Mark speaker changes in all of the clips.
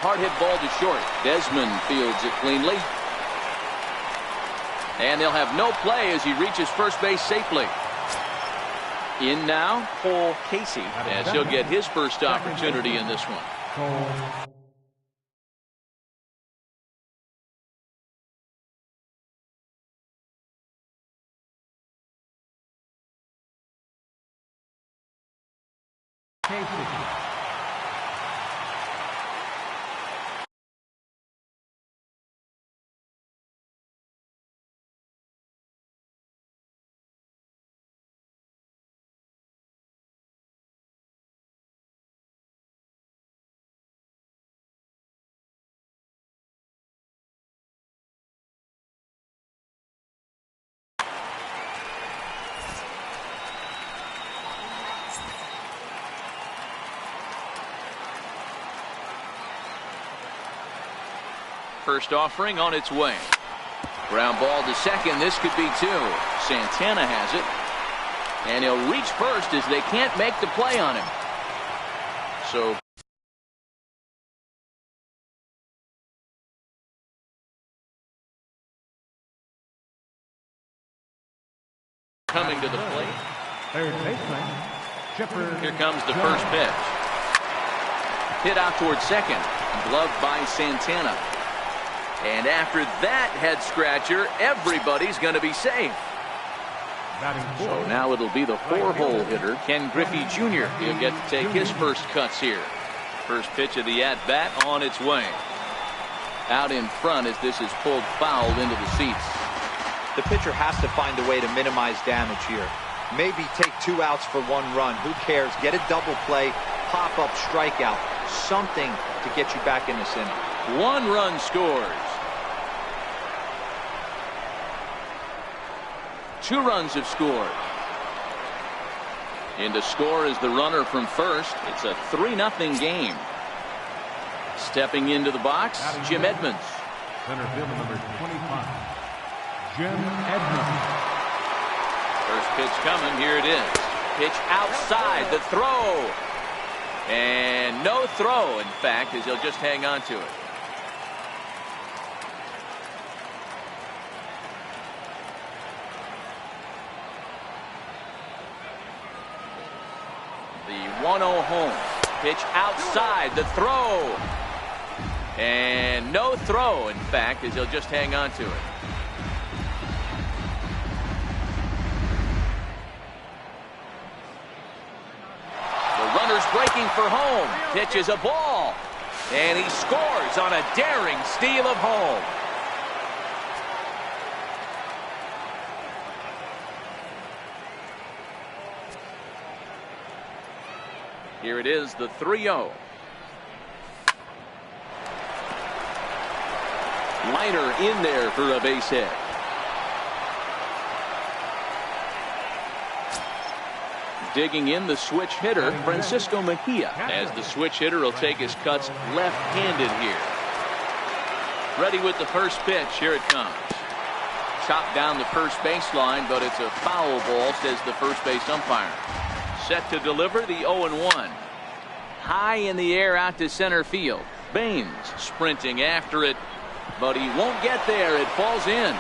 Speaker 1: Hard hit ball to short. Desmond fields it cleanly. And they'll have no play as he reaches first base safely. In now, Paul Casey, as he'll get his first opportunity in this one. First offering on its way. Ground ball to second. This could be two. Santana has it. And he'll reach first as they can't make the play on him. So coming to the plate.
Speaker 2: Third baseman, Chipper.
Speaker 1: Here comes the first pitch. Hit out towards second. Gloved by Santana. And after that head scratcher, everybody's going to be safe. So now it'll be the four-hole hitter, Ken Griffey Jr. He'll get to take his first cuts here. First pitch of the at-bat on its way. Out in front as this is pulled foul into the seats.
Speaker 3: The pitcher has to find a way to minimize damage here. Maybe take 2 outs for 1 run. Who cares? Get a double play, pop-up strikeout, something to get you back in this inning.
Speaker 1: 1 run scores. 2 runs have scored. In to score is the runner from first. It's a 3-0 game. Stepping into the box, Jim Edmonds.
Speaker 2: Center fielder number 25, Jim Edmonds.
Speaker 1: First pitch coming. Here it is. Pitch outside. The throw. And no throw, in fact, as he'll just hang on to it. The 1-0 home. Pitch outside. The throw. And no throw, in fact, as he'll just hang on to it. The runner's breaking for home. Pitch is a ball. And he scores on a daring steal of home. Here it is, the 3-0. Liner in there for a base hit. Digging in the switch hitter, Francisco Mejia, as the switch hitter will take his cuts left-handed here. Ready with the first pitch. Here it comes. Chopped down the first baseline, but it's a foul ball, says the first base umpire. Set to deliver the 0-1. High in the air out to center field. Baines sprinting after it, but he won't get there. It falls in.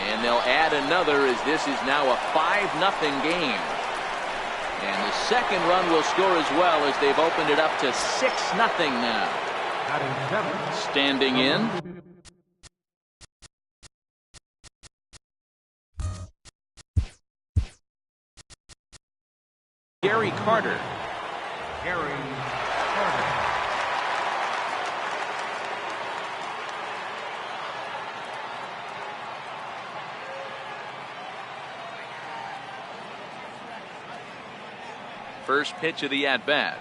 Speaker 1: And they'll add another as this is now a 5-0 game. And the second run will score as well as they've opened it up to 6-0 now. Standing in. Gary Carter.
Speaker 2: Gary Carter.
Speaker 1: First pitch of the at-bat.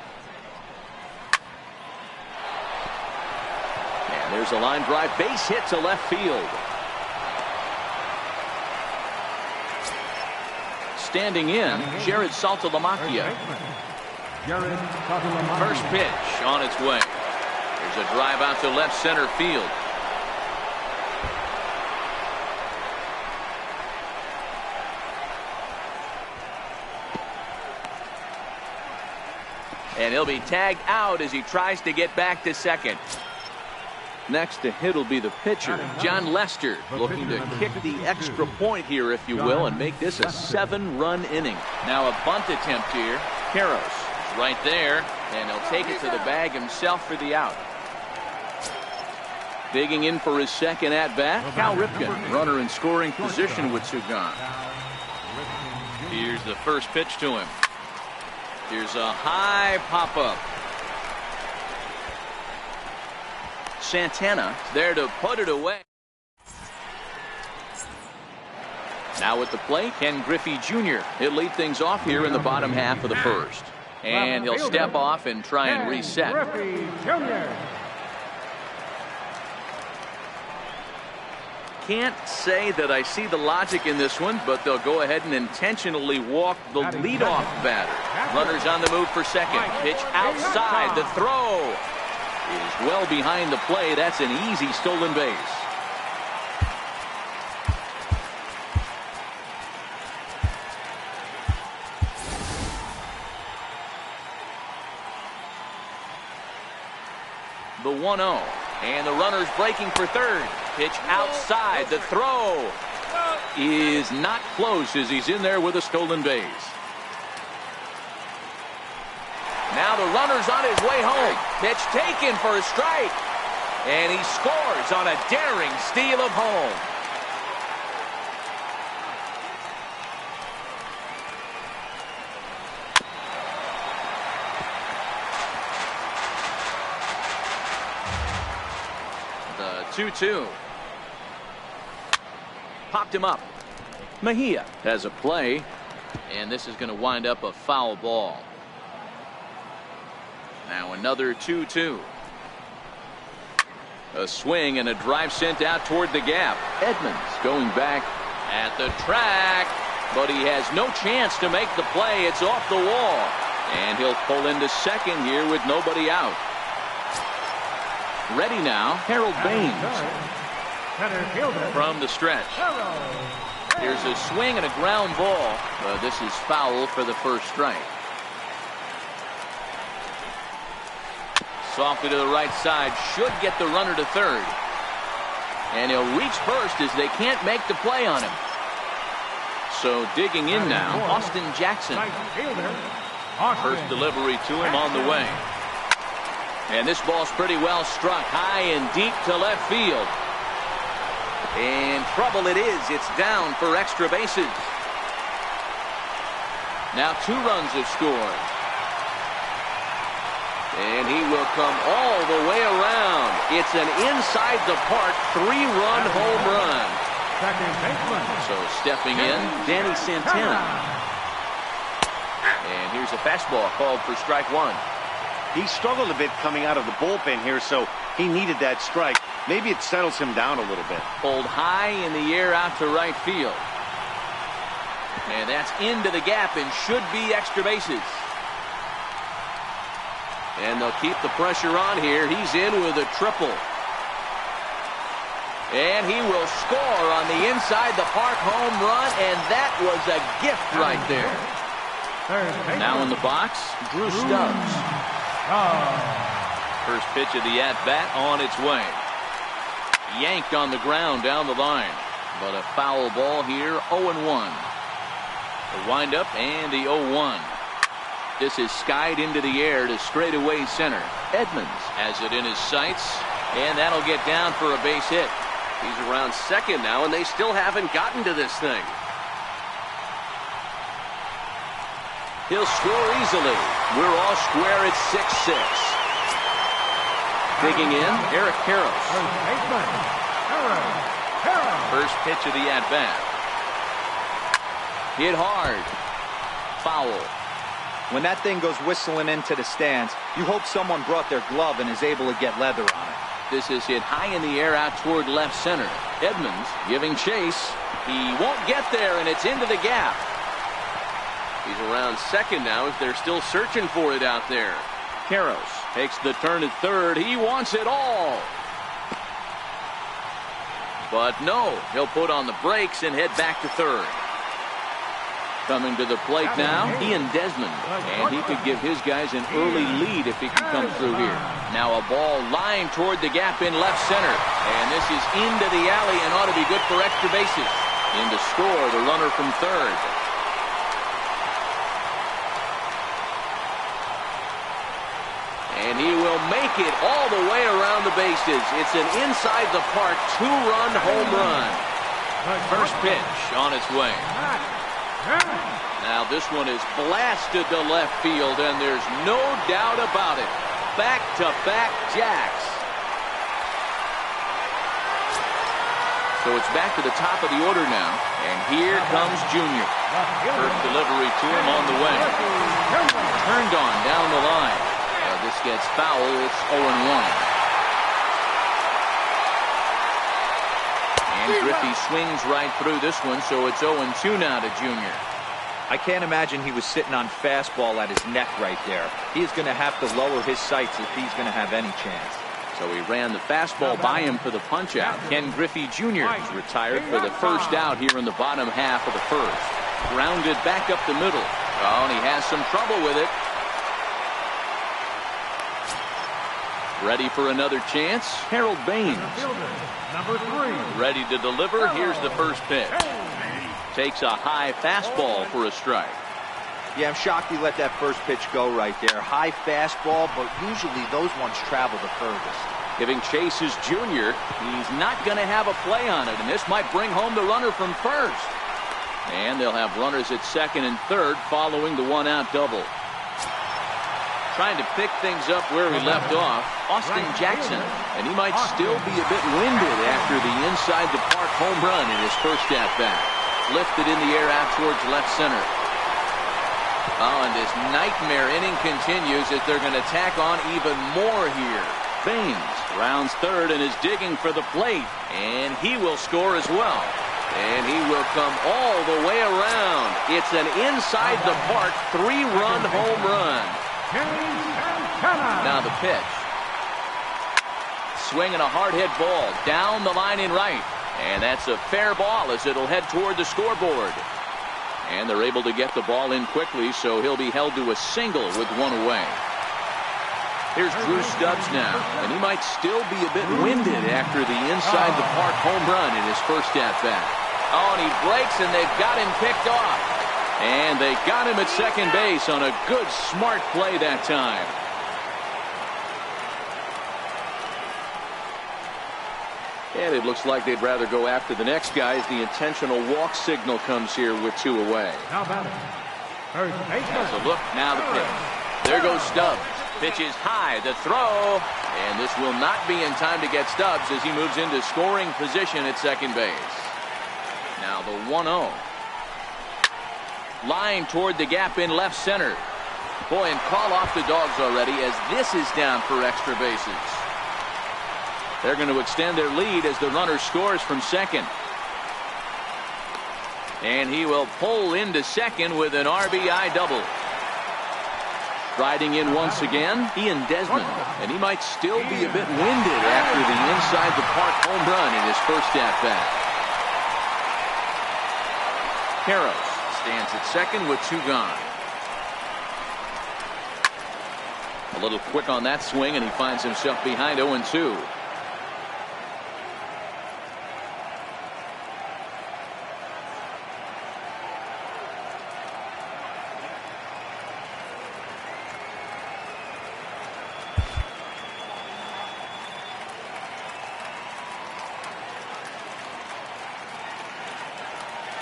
Speaker 1: And there's a line drive base hit to left field. Standing in, Jared Saltalamacchia. First pitch on its way. There's a drive out to left center field. And he'll be tagged out as he tries to get back to second. Next to hit will be the pitcher, John Lester, looking to kick the extra point here, if you will, and make this a 7-run inning. Now a bunt attempt here. Karros is right there, and he'll take it to the bag himself for the out. Digging in for his second at-bat, Cal Ripken, runner in scoring position with Sugan. Here's the first pitch to him. Here's a high pop-up. Santana there to put it away. Now at the plate, Ken Griffey Jr. He'll lead things off here in the bottom half of the first. And he'll step off and try and reset.
Speaker 2: Griffey Jr.
Speaker 1: Can't say that I see the logic in this one, but they'll go ahead and intentionally walk the leadoff batter. Runners on the move for second. Pitch outside. The throw is well behind the play. That's an easy stolen base. The 1-0. And the runner's breaking for third. Pitch outside. The throw is not close as he's in there with a stolen base. Now the runner's on his way home. Pitch taken for a strike. And he scores on a daring steal of home. The 2-2. Popped him up. Mejia has a play. And this is going to wind up a foul ball. Now another 2-2. A swing and a drive sent out toward the gap. Edmonds going back at the track, but he has no chance to make the play. It's off the wall, and he'll pull into second here with nobody out. Ready now, Harold Baines from the stretch. Here's a swing and a ground ball. This is foul for the first strike. Softly to the right side, should get the runner to third. And he'll reach first as they can't make the play on him. So digging in now, Austin Jackson. First delivery to him on the way. And this ball's pretty well struck high and deep to left field. And trouble it is. It's down for extra bases. Now 2 runs have scored. And he will come all the way around. It's an inside-the-park 3-run home run. So stepping in, Danny Santana. And here's a fastball called for strike 1.
Speaker 4: He struggled a bit coming out of the bullpen here, so he needed that strike. Maybe it settles him down a little bit.
Speaker 1: Pulled high in the air out to right field. And that's into the gap and should be extra bases. And they'll keep the pressure on here. He's in with a triple. And he will score on the inside the park home run, and that was a gift right there. Now in the box, Drew Stubbs. First pitch of the at-bat on its way. Yanked on the ground down the line. But a foul ball here, 0-1. The windup and the 0-1. This is skied into the air to straightaway center. Edmonds has it in his sights, and that'll get down for a base hit. He's around second now, and they still haven't gotten to this thing. He'll score easily. We're all square at 6-6. Digging in, Eric Karros. First pitch of the at-bat. Hit hard. Foul.
Speaker 3: When that thing goes whistling into the stands, you hope someone brought their glove and is able to get leather on it.
Speaker 1: This is hit high in the air out toward left center. Edmonds giving chase. He won't get there, and it's into the gap. He's around second now as they're still searching for it out there. Karros takes the turn at third. He wants it all. But no, he'll put on the brakes and head back to third. Coming to the plate now, Ian Desmond. And he could give his guys an early lead if he can come through here. Now a ball lined toward the gap in left center. And this is into the alley and ought to be good for extra bases. In to score the runner from third. And he will make it all the way around the bases. It's an inside the park two-run home run. First pitch on its way. Now this one is blasted to left field, and there's no doubt about it. Back-to-back jacks. So it's back to the top of the order now, and here comes Junior. First delivery to him on the way. Turned on down the line. This gets foul. It's 0-1. And Griffey swings right through this one, so it's 0-2 now to Junior.
Speaker 3: I can't imagine he was sitting on fastball at his neck right there. He's going to have to lower his sights if he's going to have any chance.
Speaker 1: So he ran the fastball by him for the punch-out. Ken Griffey Jr. is retired for the first out here in the bottom half of the first. Grounded back up the middle. Oh, and he has some trouble with it. Ready for another chance, Harold Baines.
Speaker 2: Number 3.
Speaker 1: Ready to deliver. Here's the first pitch. Takes a high fastball for a strike.
Speaker 3: Yeah, I'm shocked he let that first pitch go right there. High fastball, but usually those ones travel the furthest.
Speaker 1: Giving chase is Junior. He's not going to have a play on it, and this might bring home the runner from first. And they'll have runners at second and third following the one-out double. Trying to pick things up where we left off, Austin Jackson. And he might still be a bit winded after the inside the park home run in his first at-bat. Lifted in the air out towards left center. Oh, and this nightmare inning continues as they're going to tack on even more here. Baines rounds third and is digging for the plate. And he will score as well. And he will come all the way around. It's an inside the park three-run home run. Now the pitch. Swinging a hard hit ball down the line in right. And that's a fair ball as it'll head toward the scoreboard. And they're able to get the ball in quickly, so he'll be held to a single with one away. Here's Drew Stubbs now, and he might still be a bit winded after the inside the park home run in his first at-bat. Oh, and he breaks, and they've got him picked off. And they got him at second base on a good, smart play that time. And it looks like they'd rather go after the next guy as the intentional walk signal comes here with two away. There's a look, now the pitch. There goes Stubbs. Pitch is high, the throw. And this will not be in time to get Stubbs as he moves into scoring position at second base. Now the 1-0. Line toward the gap in left center. Boy, and call off the Dogs already as this is down for extra bases. They're going to extend their lead as the runner scores from second. And he will pull into second with an RBI double. Riding in once again, Ian Desmond. And he might still be a bit winded after the inside the park home run in his first at-bat. Karros stands at second with two gone. A little quick on that swing, and he finds himself behind 0-2.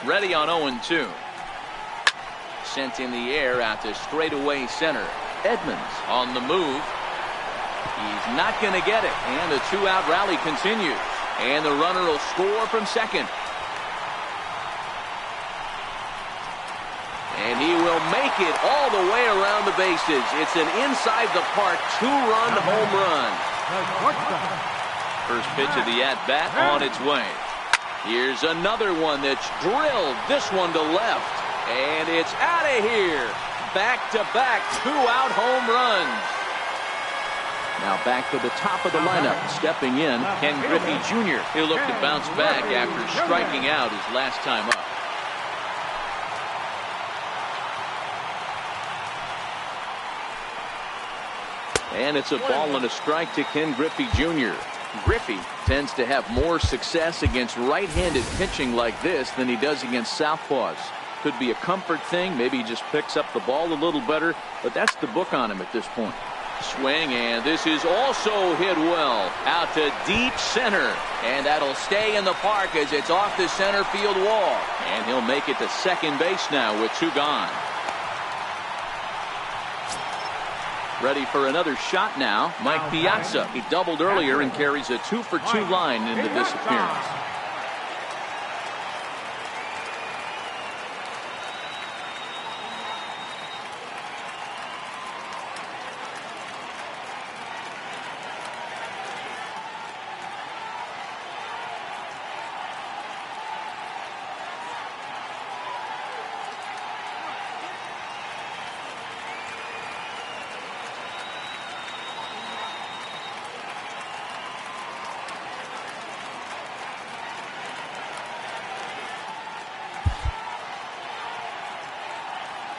Speaker 1: Ready on 0-2. Sent in the air out to straightaway center. Edmonds on the move. He's not going to get it. And the two-out rally continues. And the runner will score from second. And he will make it all the way around the bases. It's an inside the park two-run home run. First pitch of the at-bat on its way. Here's another one that's drilled. This one to left. And it's out of here. Back-to-back two-out home runs. Now back to the top of the lineup. Stepping in, Ken Griffey Jr. He'll look to bounce back after striking out his last time up. And it's a ball and a strike to Ken Griffey Jr. Griffey tends to have more success against right-handed pitching like this than he does against southpaws. Could be a comfort thing. Maybe he just picks up the ball a little better, but that's the book on him at this point. Swing, and this is also hit well out to deep center, and that'll stay in the park as it's off the center field wall, and he'll make it to second base now with 2 gone. Ready for another shot now, Mike Piazza. He doubled earlier and carries a 2-for-2 line into this appearance.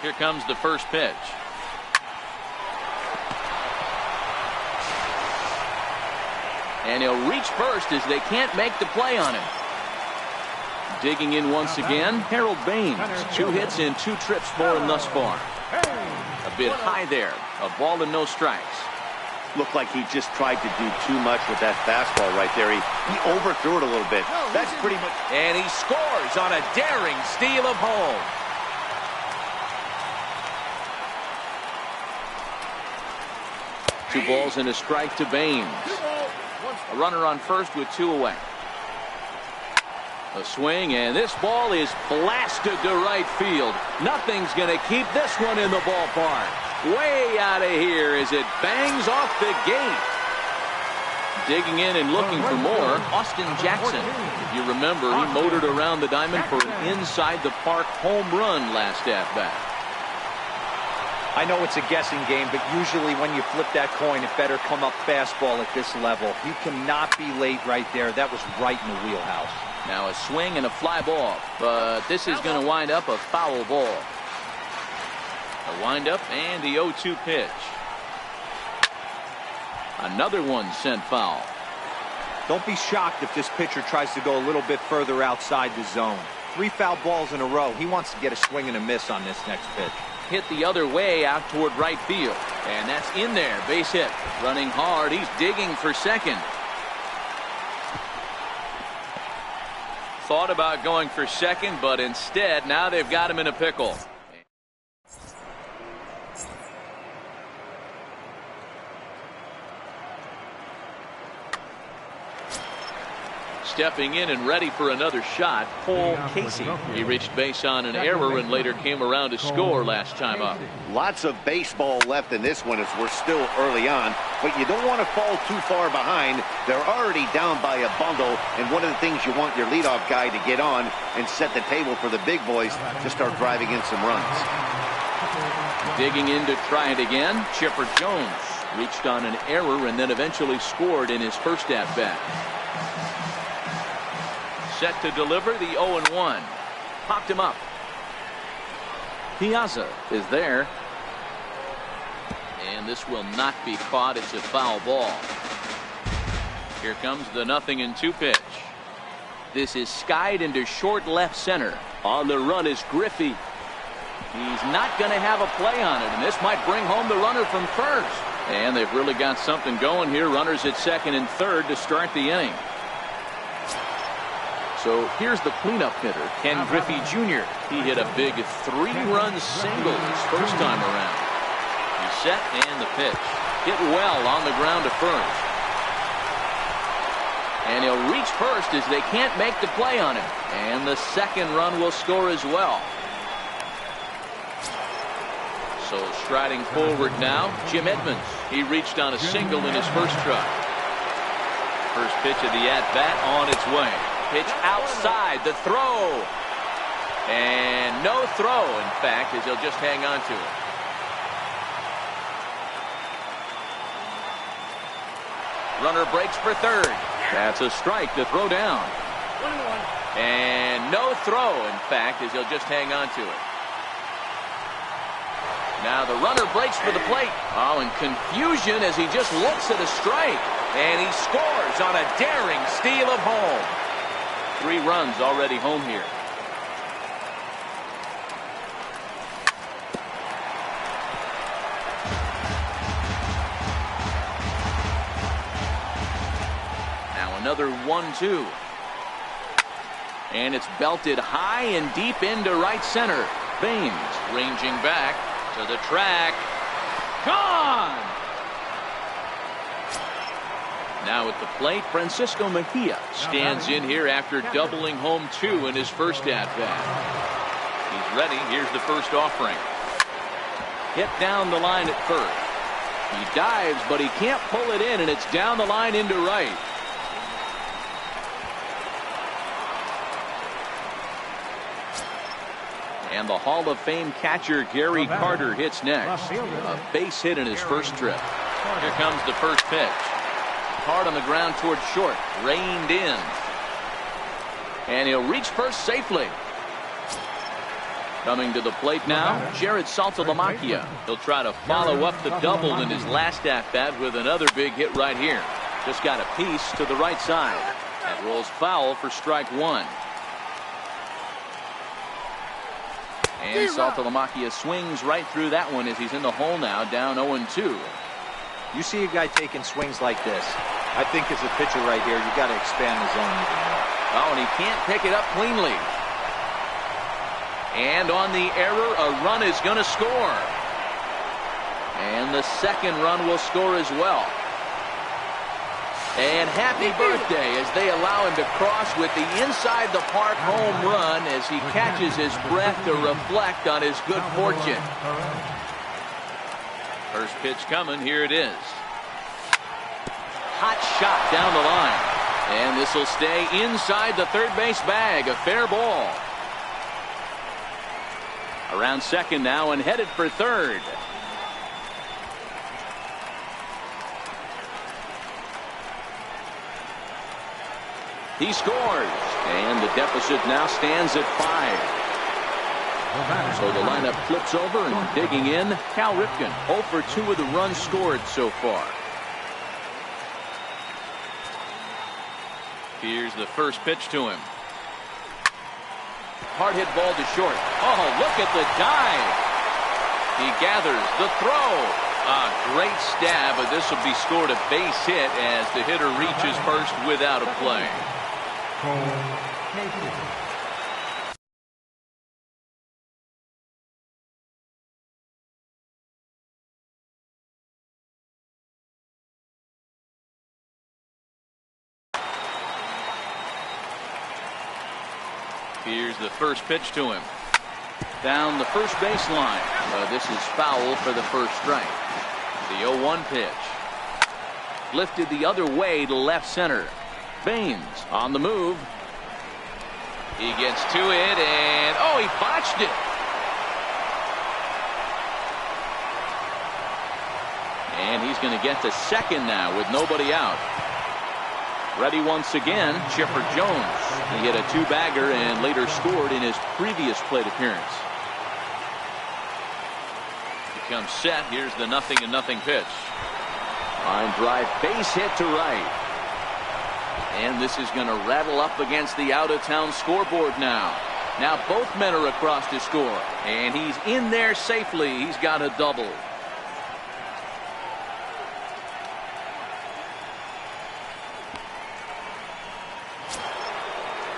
Speaker 1: Here comes the first pitch. And he'll reach first as they can't make the play on him. Digging in once again, Harold Baines. 2 hits and 2 trips for him thus far. A bit high there. A ball and no strikes.
Speaker 4: Looked like he just tried to do too much with that fastball right there. He overthrew it a little bit. That's pretty much.
Speaker 1: And he scores on a daring steal of home. Two balls and a strike to Baines. A runner on first with 2 away. A swing, and this ball is blasted to right field. Nothing's going to keep this one in the ballpark. Way out of here as it bangs off the gate. Digging in and looking for more, Austin Jackson. If you remember, he motored around the diamond for an inside-the-park home run last at-bat.
Speaker 3: I know it's a guessing game, but usually when you flip that coin, it better come up fastball at this level. You cannot be late right there. That was right in the wheelhouse.
Speaker 1: Now a swing and a fly ball, but this is going to wind up a foul ball. A windup and the 0-2 pitch. Another one sent foul.
Speaker 3: Don't be shocked if this pitcher tries to go a little bit further outside the zone. 3 foul balls in a row. He wants to get a swing and a miss on this next pitch.
Speaker 1: Hit the other way out toward right field. And that's in there. Base hit. Running hard. He's digging for second. Thought about going for second, but instead now they've got him in a pickle. Stepping in and ready for another shot, Paul Casey. He reached base on an error and later came around to score last time up.
Speaker 4: Lots of baseball left in this one as we're still early on, but you don't want to fall too far behind. They're already down by a bundle, and one of the things you want your leadoff guy to get on and set the table for the big boys to start driving in some runs.
Speaker 1: Digging in to try it again, Chipper Jones reached on an error and then eventually scored in his first at-bat. Set to deliver the 0-1. Popped him up. Piazza is there. And this will not be caught. It's a foul ball. Here comes the 0-2 pitch. This is skied into short left center. On the run is Griffey. He's not going to have a play on it, and this might bring home the runner from first. And they've really got something going here. Runners at second and third to start the inning. So here's the cleanup hitter, Ken Griffey Jr. He hit a big 3-run single his first time around. He's set and the pitch. Hit well on the ground to first. And he'll reach first as they can't make the play on him. And the second run will score as well. So striding forward now, Jim Edmonds. He reached on a single in his first try. First pitch of the at-bat on its way. Pitch outside, the throw. And no throw, in fact, as he'll just hang on to it. Runner breaks for third. That's a strike to throw down. And no throw, in fact, as he'll just hang on to it. Now the runner breaks for the plate. Oh, and confusion as he just looks at a strike. And he scores on a daring steal of home. 3 runs already home here. Now another 1-2. And it's belted high and deep into right center. Baines ranging back to the track. Gone! Now at the plate, Francisco Mejia stands in here after doubling home 2 in his first at-bat. He's ready. Here's the first offering. Hit down the line at first. He dives, but he can't pull it in, and it's down the line into right. And the Hall of Fame catcher Gary Carter hits next. A base hit in his first trip. Here comes the first pitch. Hard on the ground towards short. Reined in. And he'll reach first safely. Coming to the plate now, Jared Saltalamacchia. He'll try to follow up the double in his last at-bat with another big hit right here. Just got a piece to the right side. That rolls foul for strike 1. And Saltalamacchia swings right through that one as he's in the hole now, down 0-2.
Speaker 3: You see a guy taking swings like this. I think as a pitcher right here, you got to expand the zone even more.
Speaker 1: Oh, and he can't pick it up cleanly. And on the error, a run is going to score. And the second run will score as well. And happy birthday as they allow him to cross with the inside the park home run as he catches his breath to reflect on his good fortune. First pitch coming. Here it is. Hot shot down the line. And this will stay inside the third base bag. A fair ball. Around second now and headed for third. He scores. And the deficit now stands at 5. So the lineup flips over and digging in, Cal Ripken. 0 for 2 of the runs scored so far. Here's the first pitch to him. Hard hit ball to short. Oh, look at the dive. He gathers the throw. A great stab, but this will be scored a base hit as the hitter reaches first without a play. Here's the first pitch to him. Down the first baseline. This is foul for the first strike. The 0-1 pitch. Lifted the other way to left center. Baines on the move. He gets to it and oh, he botched it. And he's going to get to second now with nobody out. Ready once again, Chipper Jones. He hit a 2-bagger and later scored in his previous plate appearance. He comes set. Here's the 0-0 pitch. Line drive, base hit to right. And this is going to rattle up against the out-of-town scoreboard now. Now both men are across to score. And he's in there safely. He's got a double.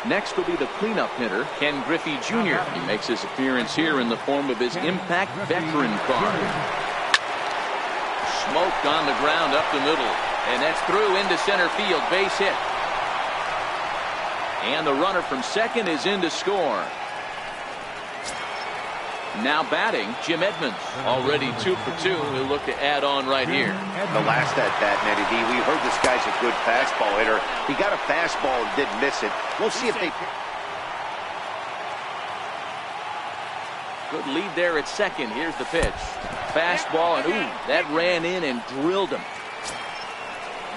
Speaker 1: Next will be the cleanup hitter, Ken Griffey Jr. He makes his appearance here in the form of his Impact Veteran card. Smoked on the ground up the middle. And that's through into center field. Base hit. And the runner from second is in to score. Now batting, Jim Edmonds. Already 2 for 2. He'll look to add on right here.
Speaker 4: The last at bat, Nettie D, we heard this guy's a good fastball hitter. He got a fastball and didn't miss it. We'll see if they...
Speaker 1: Good lead there at second. Here's the pitch. Fastball, and ooh, that ran in and drilled him.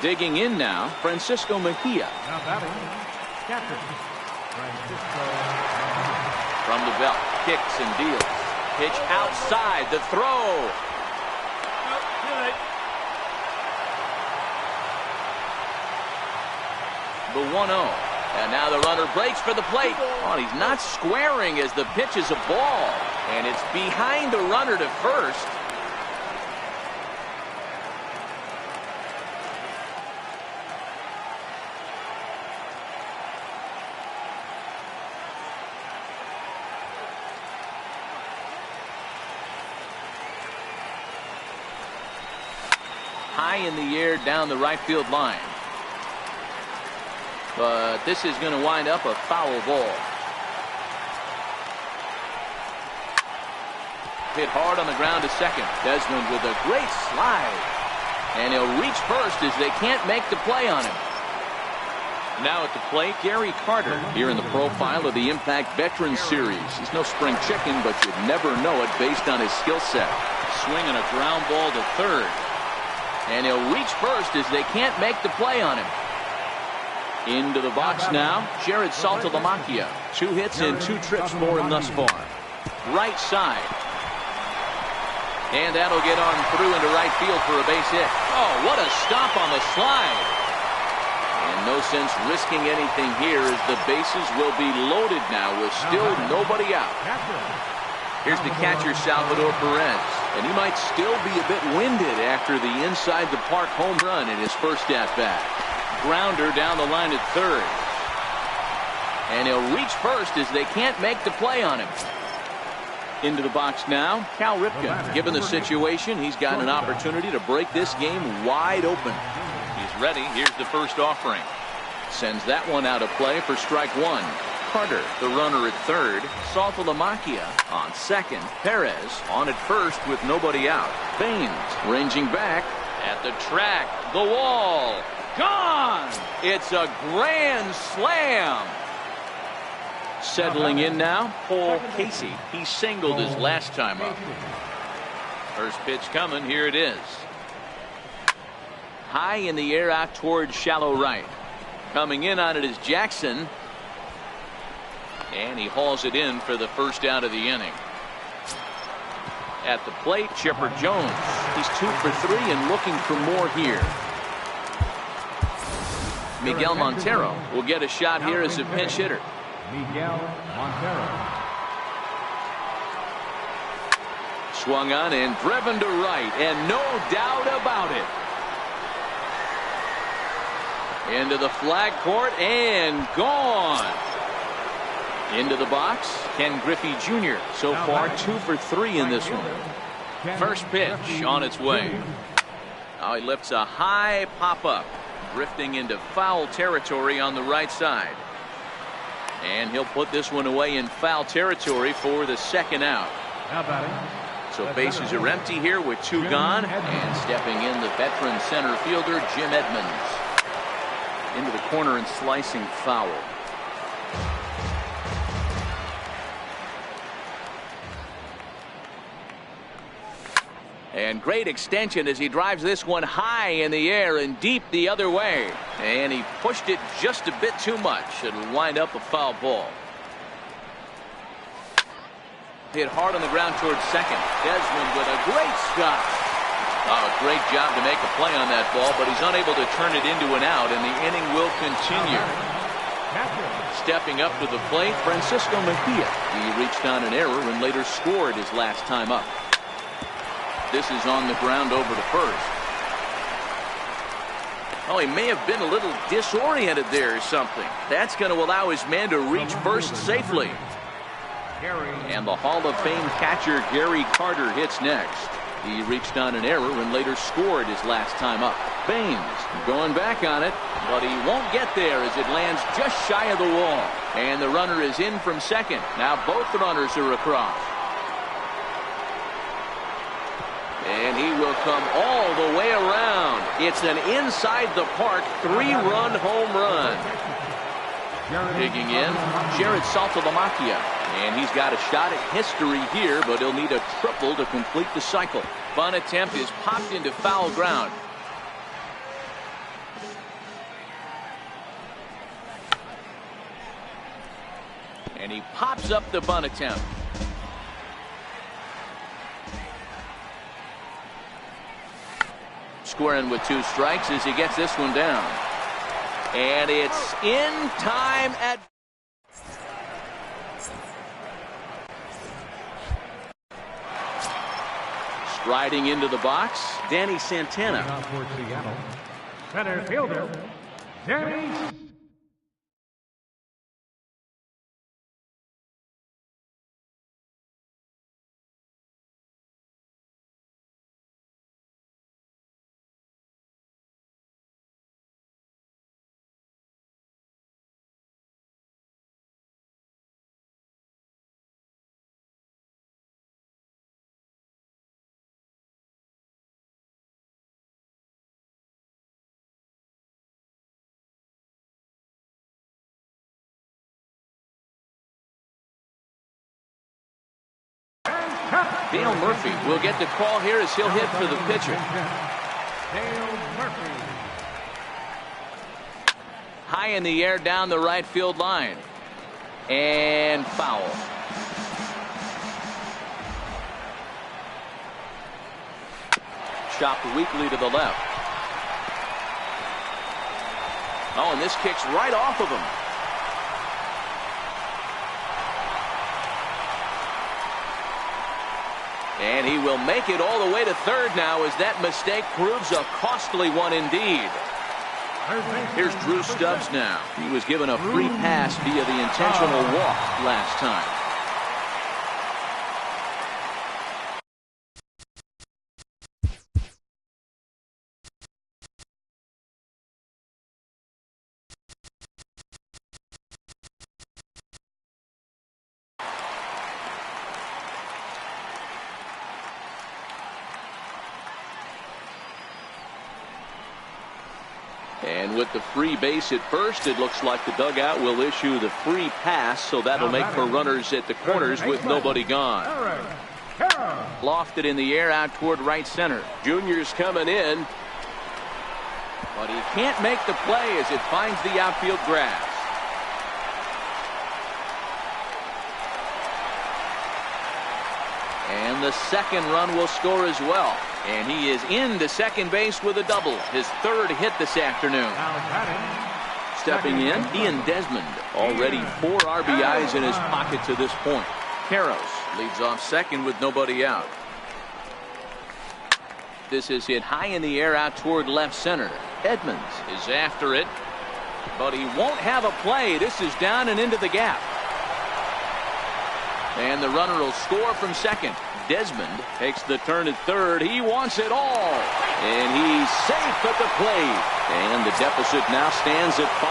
Speaker 1: Digging in now, Francisco Mejia.
Speaker 2: Now batting, captain Francisco.
Speaker 1: From the belt, kicks and deals. Pitch outside, the throw. The 1-0. And now the runner breaks for the plate. Oh, he's not squaring as the pitch is a ball. And it's behind the runner to first. High in the air down the right field line. But this is going to wind up a foul ball. Hit hard on the ground to second. Desmond with a great slide. And he'll reach first as they can't make the play on him. Now at the plate, Gary Carter. Here in the profile of the Impact Veterans Series. He's no spring chicken, but you'd never know it based on his skill set. Swinging a ground ball to third. And he'll reach first as they can't make the play on him. Into the box now, Jared Saltalamacchia. 2 hits and 2 trips for him thus far. Right side. And that'll get on through into right field for a base hit. Oh, what a stop on the slide. And no sense risking anything here as the bases will be loaded now with still nobody out. Here's the catcher, Salvador Perez. And he might still be a bit winded after the inside the park home run in his first at-bat. Grounder down the line at third. And he'll reach first as they can't make the play on him. Into the box now, Cal Ripken. Given the situation, he's got an opportunity to break this game wide open. He's ready. Here's the first offering. Sends that one out of play for strike 1. Carter, the runner at third. Saltalamacchia on second. Perez on at first with nobody out. Baines ranging back at the track. The wall. Gone! It's a grand slam. Settling in now, Paul Casey. He singled his last time up. First pitch coming. Here it is. High in the air out towards shallow right. Coming in on it is Jackson. And he hauls it in for the first out of the inning. At the plate, Chipper Jones. He's 2 for 3 and looking for more here. Miguel Montero will get a shot here as a pinch hitter.
Speaker 2: Miguel Montero.
Speaker 1: Swung on and driven to right, and no doubt about it. Into the flag court and gone. Into the box, Ken Griffey Jr. So far 2 for 3 in this one. First pitch on its way. Now he lifts a high pop-up. Drifting into foul territory on the right side. And he'll put this one away in foul territory for the second out. So bases are empty here with 2 gone. And stepping in the veteran center fielder, Jim Edmonds. Into the corner and slicing foul. And great extension as he drives this one high in the air and deep the other way. And he pushed it just a bit too much. It'll wind up a foul ball. Hit hard on the ground towards second. Desmond with a great stop. Oh, great job to make a play on that ball, but he's unable to turn it into an out, and the inning will continue. Stepping up to the plate, Francisco Mejia. He reached on an error and later scored his last time up. This is on the ground over to first. Oh, he may have been a little disoriented there or something. That's going to allow his man to reach first safely. And the Hall of Fame catcher Gary Carter hits next. He reached on an error and later scored his last time up. Baines going back on it, but he won't get there as it lands just shy of the wall. And the runner is in from second. Now both runners are across. And he will come all the way around. It's an inside the park 3-run home run. Digging in, Jared Saltalamacchia. And he's got a shot at history here, but he'll need a triple to complete the cycle. Bunt attempt is popped into foul ground. And he pops up the bunt attempt. squaring with 2 strikes as he gets this one down. And it's in time at... Striding into the box, Danny Santana.
Speaker 2: Now for Seattle, center fielder, Danny.
Speaker 1: Dale Murphy will get the call here as he'll hit for the pitcher.
Speaker 2: Dale Murphy.
Speaker 1: High in the air down the right field line. And foul. Chopped weakly to the left. Oh, and this kicks right off of him. And he will make it all the way to third now as that mistake proves a costly one indeed. Here's Drew Stubbs now. He was given a free pass via the intentional walk last time. And with the free base at first, it looks like the dugout will issue the free pass, so that'll make for runners at the corners with nobody gone. Lofted in the air out toward right center. Junior's coming in, but he can't make the play as it finds the outfield grass. And the second run will score as well. And he is into second base with a double. His third hit this afternoon. Stepping in, Ian Desmond. Already 4 RBIs in his pocket to this point. Karros leads off second with nobody out. This is hit high in the air out toward left center. Edmonds is after it, but he won't have a play. This is down and into the gap. And the runner will score from second. Desmond takes the turn at third. He wants it all. And he's safe at the plate. And the deficit now stands at 5.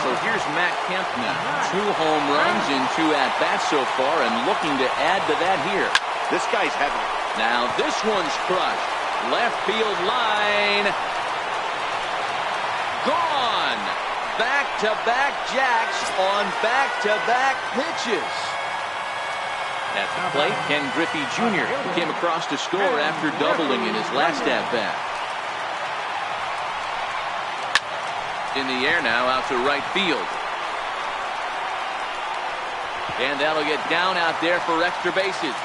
Speaker 1: So here's Matt Kemp now. 2 home runs in 2 at-bats so far and looking to add to that here.
Speaker 4: This guy's having it.
Speaker 1: Now this one's crushed. Left field line. Gone. Back-to-back jacks on back-to-back pitches. At the plate, Ken Griffey Jr. came across to score after doubling in his last at-bat. In the air now out to right field. And that'll get down out there for extra bases.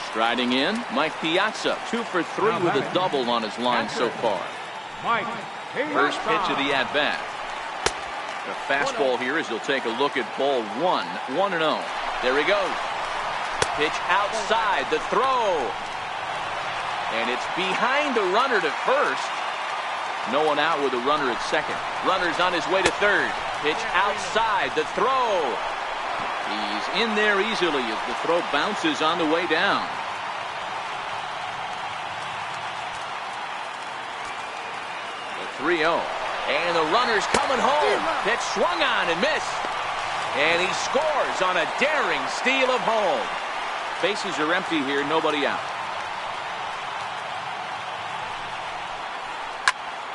Speaker 1: Striding in, Mike Piazza, 2 for 3 with a double on his line so far. First pitch of the at-bat. A fastball here as he'll take a look at ball 1. 1-0. There he goes. Pitch outside, the throw. And it's behind the runner to first. No one out with a runner at second. Runner's on his way to third. Pitch outside, the throw. He's in there easily as the throw bounces on the way down. The 3-0. And the runner's coming home. Pitch swung on and missed. And he scores on a daring steal of home. Bases are empty here, nobody out.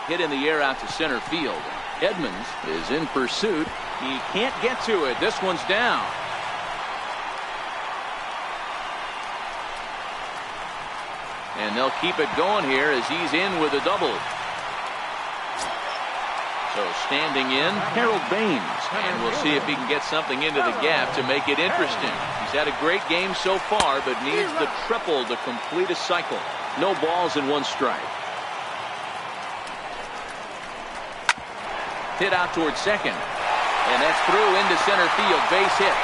Speaker 1: Hit in the air out to center field. Edmonds is in pursuit. He can't get to it. This one's down. And they'll keep it going here as he's in with a double. So standing in, Harold Baines. And we'll see if he can get something into the gap to make it interesting. He's had a great game so far, but needs the triple to complete a cycle. No balls and 1 strike. Hit out towards second. And that's through into center field. Base hit.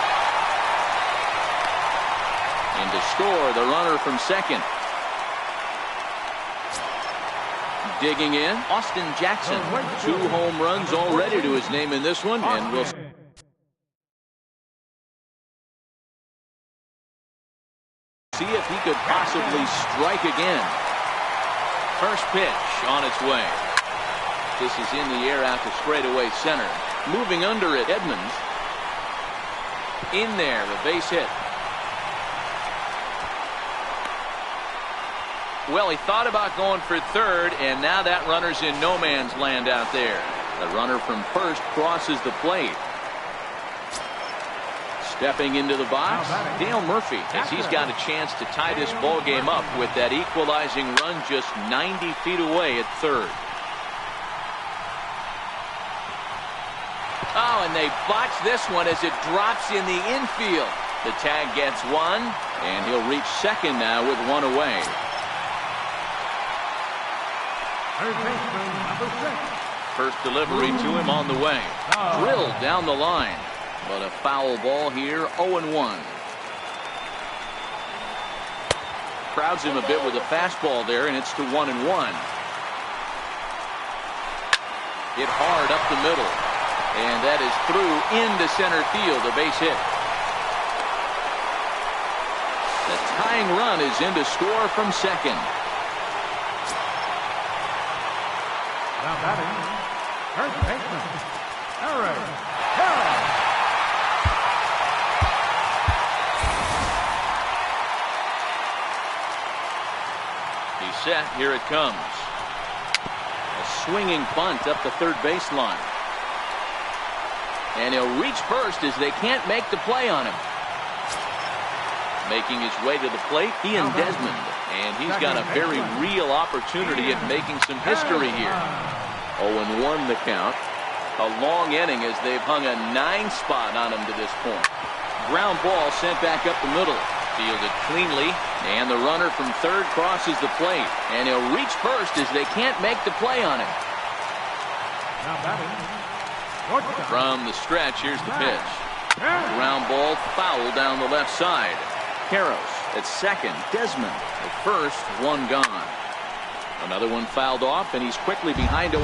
Speaker 1: And to score, the runner from second. Digging in, Austin Jackson. 2 home runs already to his name in this one, and we'll see if he could possibly strike again. First pitch on its way. This is in the air out to straightaway center. Moving under it, Edmonds. In there, a base hit. Well, he thought about going for third, and now that runner's in no man's land out there. The runner from first crosses the plate. Stepping into the box, Dale Murphy, as he's got a chance to tie this ball game up with that equalizing run just 90 feet away at third. Oh, and they botch this one as it drops in the infield. The tag gets 1, and he'll reach second now with 1 away. First delivery to him on the way. Drilled down the line. But a foul ball here, 0-1. Crowds him a bit with a fastball there, and it's to 1-1. Hit hard up the middle. And that is through into center field, a base hit. The tying run is in to score from second.
Speaker 2: Now batting, first baseman, Aaron.
Speaker 1: He's set. Here it comes. A swinging bunt up the third baseline. And he'll reach first as they can't make the play on him. Making his way to the plate, Ian Desmond. And he's got a very real opportunity at making some history here. 0-1 the count. A long inning as they've hung a 9 spot on him to this point. Ground ball sent back up the middle. Fielded cleanly. And the runner from third crosses the plate. And he'll reach first as they can't make the play on him. From the stretch, here's the pitch. Ground ball foul down the left side. Karros at second. Desmond at first. 1 gone. Another one fouled off, and he's quickly behind 0-2.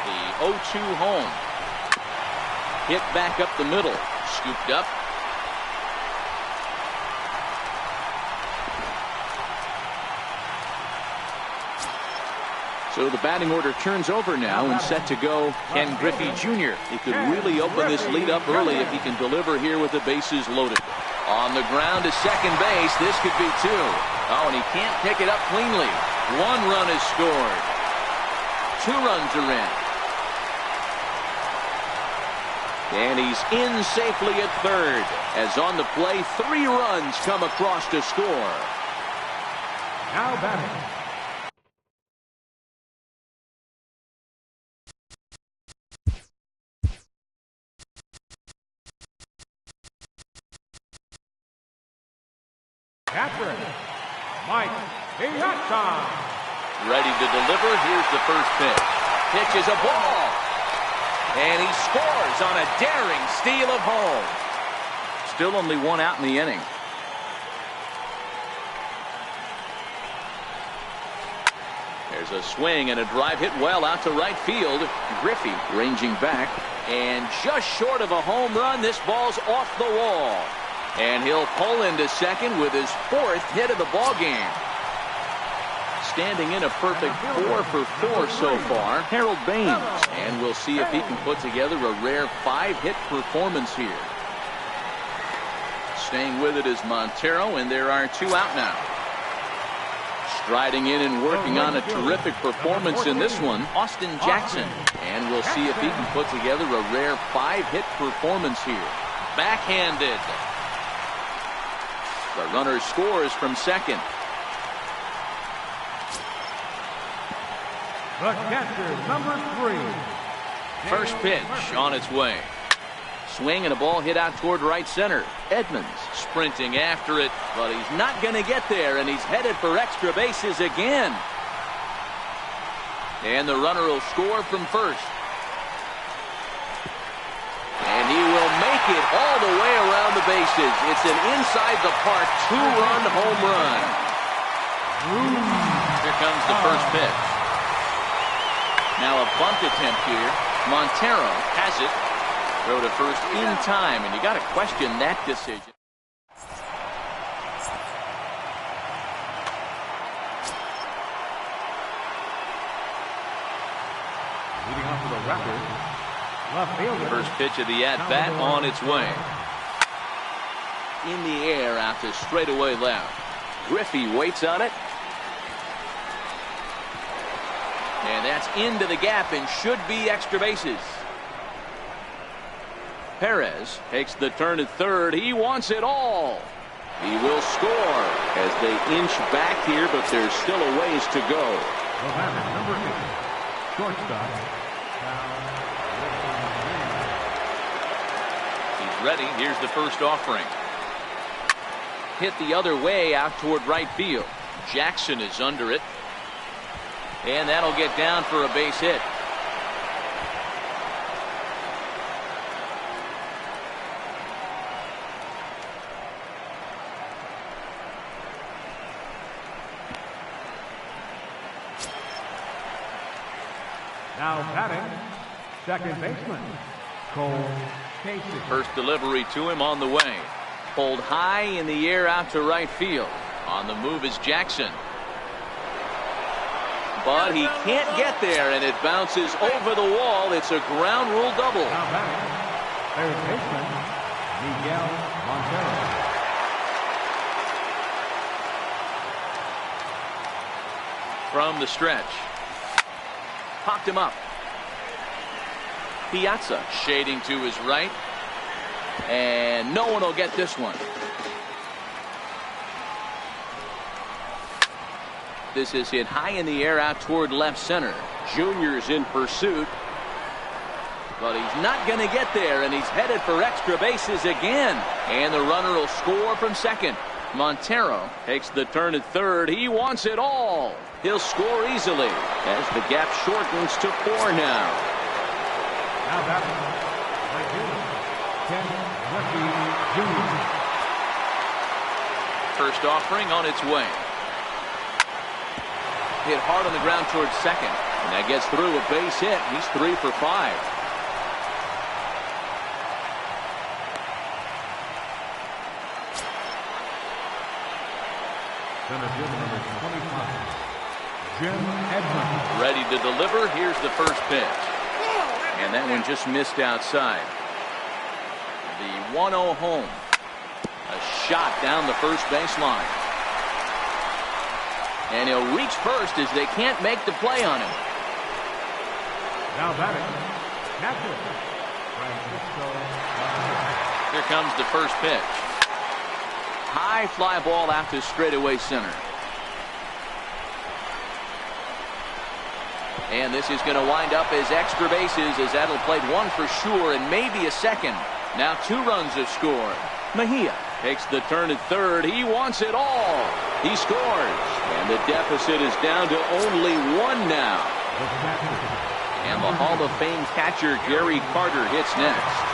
Speaker 1: The 0-2 home. Hit back up the middle. Scooped up. So the batting order turns over now, and set to go Ken Griffey Jr. He could really open this lead up early if he can deliver here with the bases loaded. On the ground to second base. This could be 2. Oh, and he can't pick it up cleanly. 1 run is scored. 2 runs are in. And he's in safely at third. As on the play, 3 runs come across to score.
Speaker 2: Now batting. Catcher, Mike Piazza.
Speaker 1: Ready to deliver. Here's the first pitch. Pitch is a ball. And he scores on a daring steal of home. Still only 1 out in the inning. There's a swing and a drive hit well out to right field. Griffey ranging back. And just short of a home run, this ball's off the wall. And he'll pull into second with his 4th hit of the ball game. Standing in a perfect 4 for 4 so far, Harold Baines. And we'll see if he can put together a rare 5-hit performance here. Staying with it is Montero, and there are 2 out now. Striding in and working on a terrific performance in this one, Austin Jackson. And we'll see if he can put together a rare 5-hit performance here. Backhanded. The runner scores from second.
Speaker 2: The catcher, number 3.
Speaker 1: First pitch on its way. Swing and a ball hit out toward right center. Edmonds sprinting after it, but he's not going to get there, and he's headed for extra bases again. And the runner will score from first. And he will make it all the way around the bases. It's an inside-the-park 2-run home run. Here comes the first pitch. Now a bunt attempt here. Montero has it. Throw to first in time, and you got to question that decision.
Speaker 2: Leading off to the Raptors, left fielder.
Speaker 1: First pitch of the at-bat on its way. In the air out to straightaway left. Griffey waits on it. And that's into the gap and should be extra bases. Perez takes the turn at third. He wants it all. He will score as they inch back here, but there's still a ways to go.
Speaker 2: We'll have it, number 8, shortstop.
Speaker 1: He's ready. Here's the first offering. Hit the other way out toward right field. Jackson is under it. And that'll get down for a base hit.
Speaker 2: Now batting, second baseman, Cole Casey.
Speaker 1: First delivery to him on the way. Pulled high in the air out to right field. On the move is Jackson. But he can't get there, and it bounces over the wall. It's a ground rule double.
Speaker 2: Now batting, third baseman, Miguel Montero.
Speaker 1: From the stretch. Popped him up. Piazza shading to his right. And no one will get this one. This is hit high in the air out toward left center. Junior's in pursuit. But he's not going to get there, and he's headed for extra bases again. And the runner will score from second. Montero takes the turn at third. He wants it all. He'll score easily as the gap shortens to 4 now.
Speaker 2: Now batting, right fielder, Ken Griffey Jr.
Speaker 1: First offering on its way. Hit hard on the ground towards second. And that gets through a base hit. He's 3 for 5.
Speaker 2: Center fielder number 25, Jim Edmonds.
Speaker 1: Ready to deliver. Here's the first pitch. And that one just missed outside. The 1-0 home. A shot down the first baseline. And he'll reach first as they can't make the play on him.
Speaker 2: Now batting, catcher, Francisco.
Speaker 1: Here comes the first pitch. High fly ball out to straightaway center. And this is going to wind up as extra bases, as that'll play 1 for sure and maybe a second. Now 2 runs have scored. Mejia takes the turn at third. He wants it all. He scores. And the deficit is down to only 1 now. And the Hall of Fame catcher Gary Carter hits next.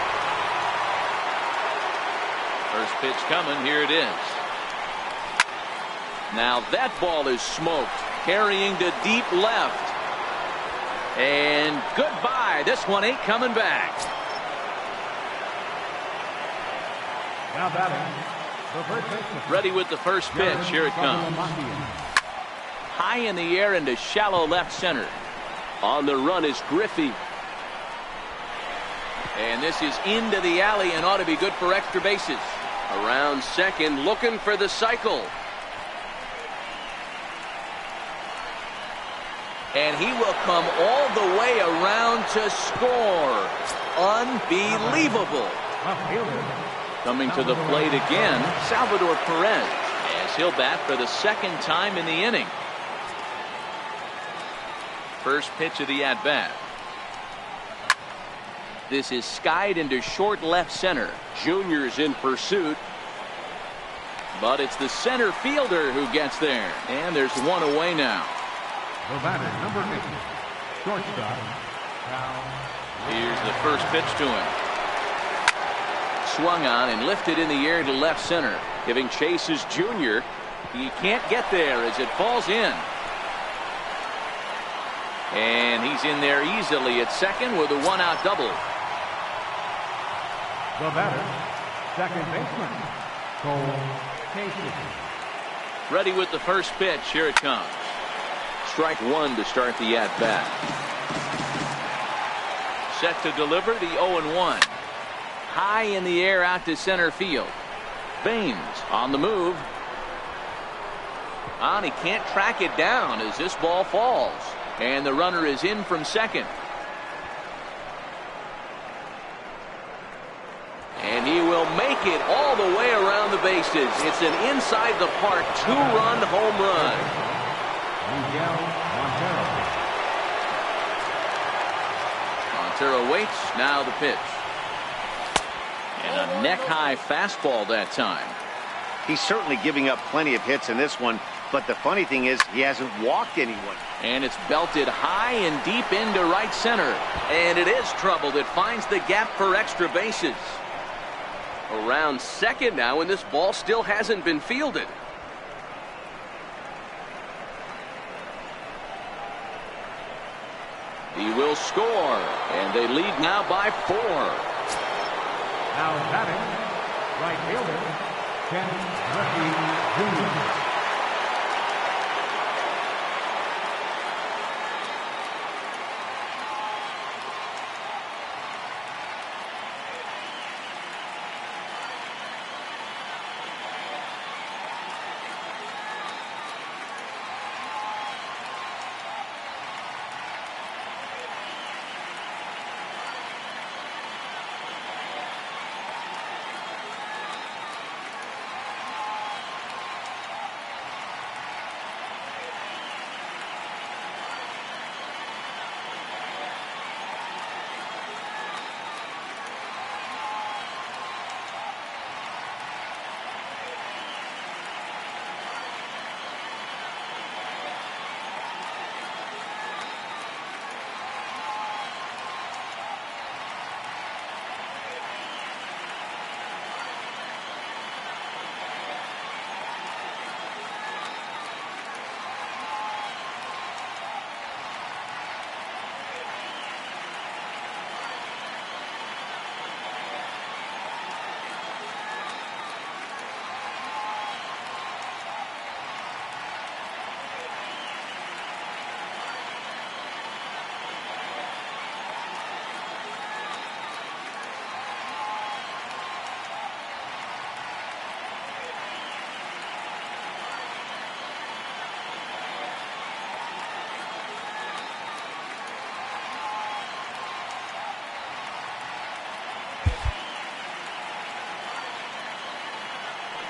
Speaker 1: First pitch coming. Here it is. Now that ball is smoked. Carrying to deep left. And goodbye. This one ain't coming back.
Speaker 2: Now batting, the first baseman.
Speaker 1: Ready with the first pitch. Here it comes. High in the air into shallow left center. On the run is Griffey. And this is into the alley and ought to be good for extra bases. Around second, looking for the cycle. And he will come all the way around to score. Unbelievable. Coming to the plate again, Salvador Perez, as he'll bat for the second time in the inning. First pitch of the at-bat. This is skied into short left center. Junior's in pursuit. But it's the center fielder who gets there. And there's one away now.
Speaker 2: The batter, number 8, shortstop.
Speaker 1: Here's the first pitch to him. Swung on and lifted in the air to left center. Giving chase is Junior. He can't get there as it falls in. And he's in there easily at second with a one-out double.
Speaker 2: The batter, second baseman, Cole Casey.
Speaker 1: Ready with the first pitch. Here it comes. Strike one to start the at-bat. Set to deliver the 0-1. High in the air out to center field. Baines on the move. And he can't track it down as this ball falls. And the runner is in from second. And he will make it all the way around the bases. It's an inside the park two-run home run. Montero waits. Now the pitch. And a neck-high fastball that time.
Speaker 4: He's certainly giving up plenty of hits in this one, but the funny thing is he hasn't walked anyone.
Speaker 1: And it's belted high and deep into right center. And it is trouble that finds the gap for extra bases. Around second now, and this ball still hasn't been fielded. He will score, and they lead now by 4.
Speaker 2: Now batting, right fielder, Ken Griffey Jr.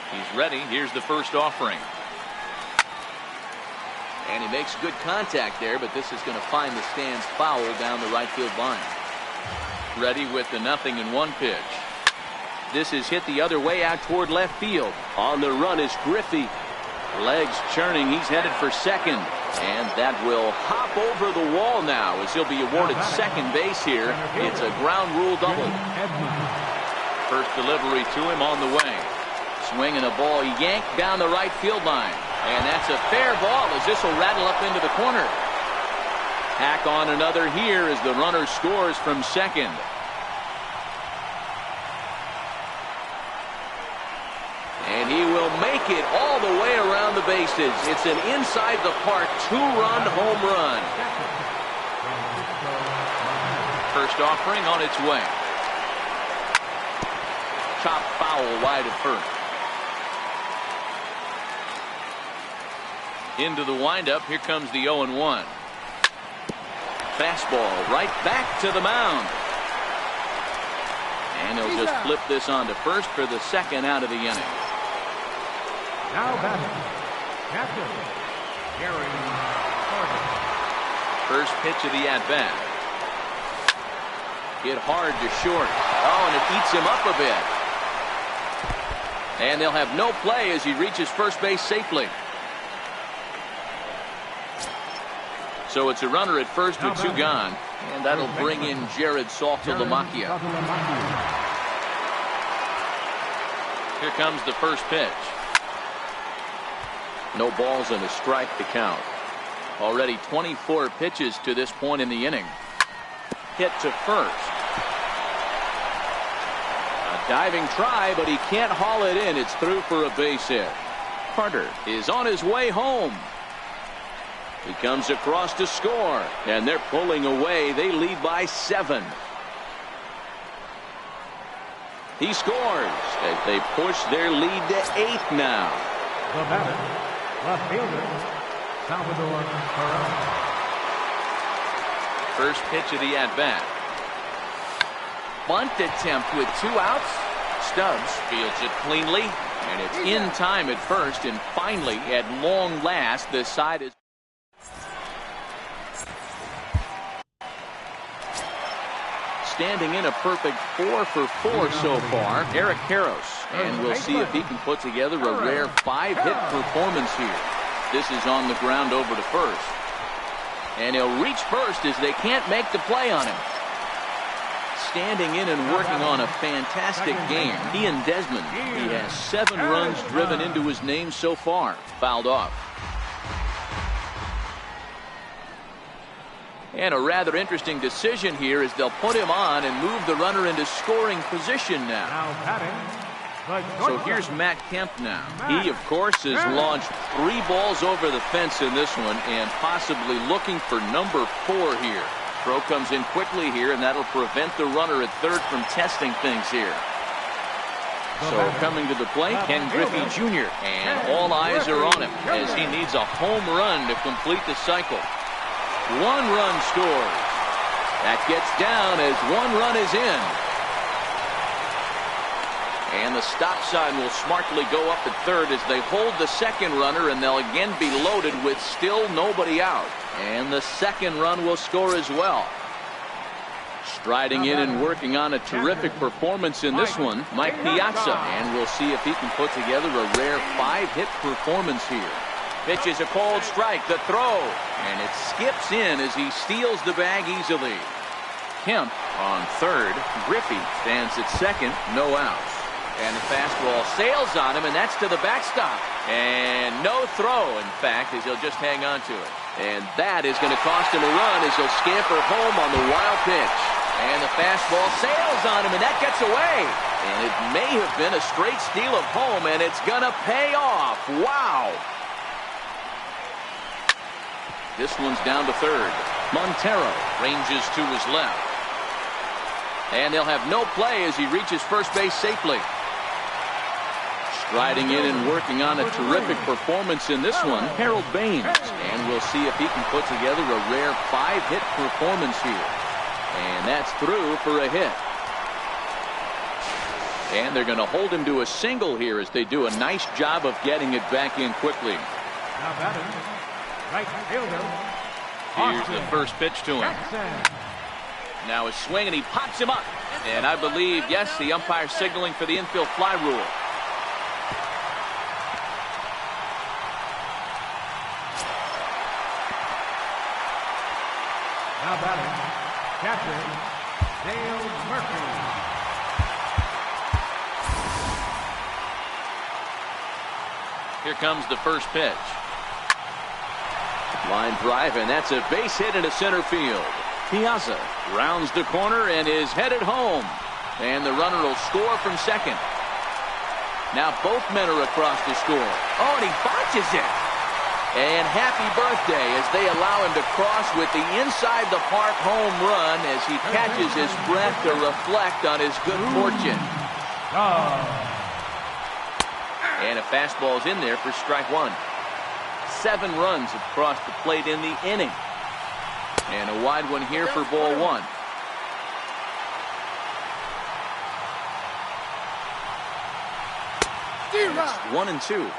Speaker 1: He's ready. Here's the first offering. And he makes good contact there, but this is going to find the stands foul down the right field line. Ready with the 0-1 pitch. This is hit the other way out toward left field. On the run is Griffey. Legs churning. He's headed for second. And that will hop over the wall now as he'll be awarded second base here. It's a ground rule double. First delivery to him on the way. Swinging a ball yanked down the right field line. And that's a fair ball as this will rattle up into the corner. Hack on another here as the runner scores from second. And he will make it all the way around the bases. It's an inside the park two-run home run. First offering on its way. Chop foul wide of first. Into the windup. Here comes the 0-1. Fastball right back to the mound. And he'll just flip this on to first for the second out of the inning.
Speaker 2: Now batting, captain, Gary Gordon.
Speaker 1: First pitch of the at-bat. Hit hard to short. Oh, and it eats him up a bit. And they'll have no play as he reaches first base safely. So it's a runner at first with two gone. And that'll bring in Jared Saltalamacchia. Here comes the first pitch. No balls and a strike to count. Already 24 pitches to this point in the inning. Hit to first. A diving try, but he can't haul it in. It's through for a base hit. Carter is on his way home. He comes across to score, and they're pulling away. They lead by 7. He scores as they push their lead to 8 now.
Speaker 2: The batter, left fielder, Salvador Perez.
Speaker 1: First pitch of the at-bat. Bunt attempt with 2 outs. Stubbs fields it cleanly, and it's in time at first, and finally, at long last, the side is standing in a perfect 4 for 4 so far, Eric Karros, and we'll see if he can put together a rare 5-hit performance here. This is on the ground over to first, and he'll reach first as they can't make the play on him. Standing in and working on a fantastic game, Ian Desmond. He has 7 runs driven into his name so far. Fouled off. And a rather interesting decision here as they'll put him on and move the runner into scoring position now. So here's Matt Kemp now. He, of course, has launched 3 balls over the fence in this one and possibly looking for number 4 here. Throw comes in quickly here, and that'll prevent the runner at third from testing things here. So coming to the plate, Ken Griffey Jr., and all eyes are on him as he needs a home run to complete the cycle. 1 run scored. That gets down as 1 run is in. And the stop sign will smartly go up at third as they hold the second runner, and they'll again be loaded with still nobody out. And the second run will score as well. Striding in and working on a terrific performance in this one, Mike Piazza. And we'll see if he can put together a rare 5-hit performance here. Pitch is a called strike, the throw, and it skips in as he steals the bag easily. Kemp on third. Griffey stands at second, no outs. And the fastball sails on him, and that's to the backstop. And no throw, in fact, as he'll just hang on to it. And that is going to cost him a run as he'll scamper home on the wild pitch. And the fastball sails on him, and that gets away. And it may have been a straight steal of home, and it's going to pay off. Wow. This one's down to third. Montero ranges to his left. And they'll have no play as he reaches first base safely. Striding in and working on a terrific performance in this one, Harold Baines. And we'll see if he can put together a rare 5-hit performance here. And that's through for a hit. And they're going to hold him to a single here as they do a nice job of getting it back in quickly.
Speaker 2: Now batting, right fielder.
Speaker 1: Here's the first pitch to him. Now a swing, and he pops him up. And I believe, yes, the umpire signaling for the infield fly rule.
Speaker 2: Now batting, catcher, Dale Murphy.
Speaker 1: Here comes the first pitch. Line drive, and that's a base hit into center field. Piazza rounds the corner and is headed home. And the runner will score from second. Now both men are across to score. Oh, and he botches it. And happy birthday as they allow him to cross with the inside-the-park home run as he catches his breath to reflect on his good fortune. And a fastball's in there for strike 1. 7 runs have crossed the plate in the inning. And a wide one here for ball 1. It's 1-2.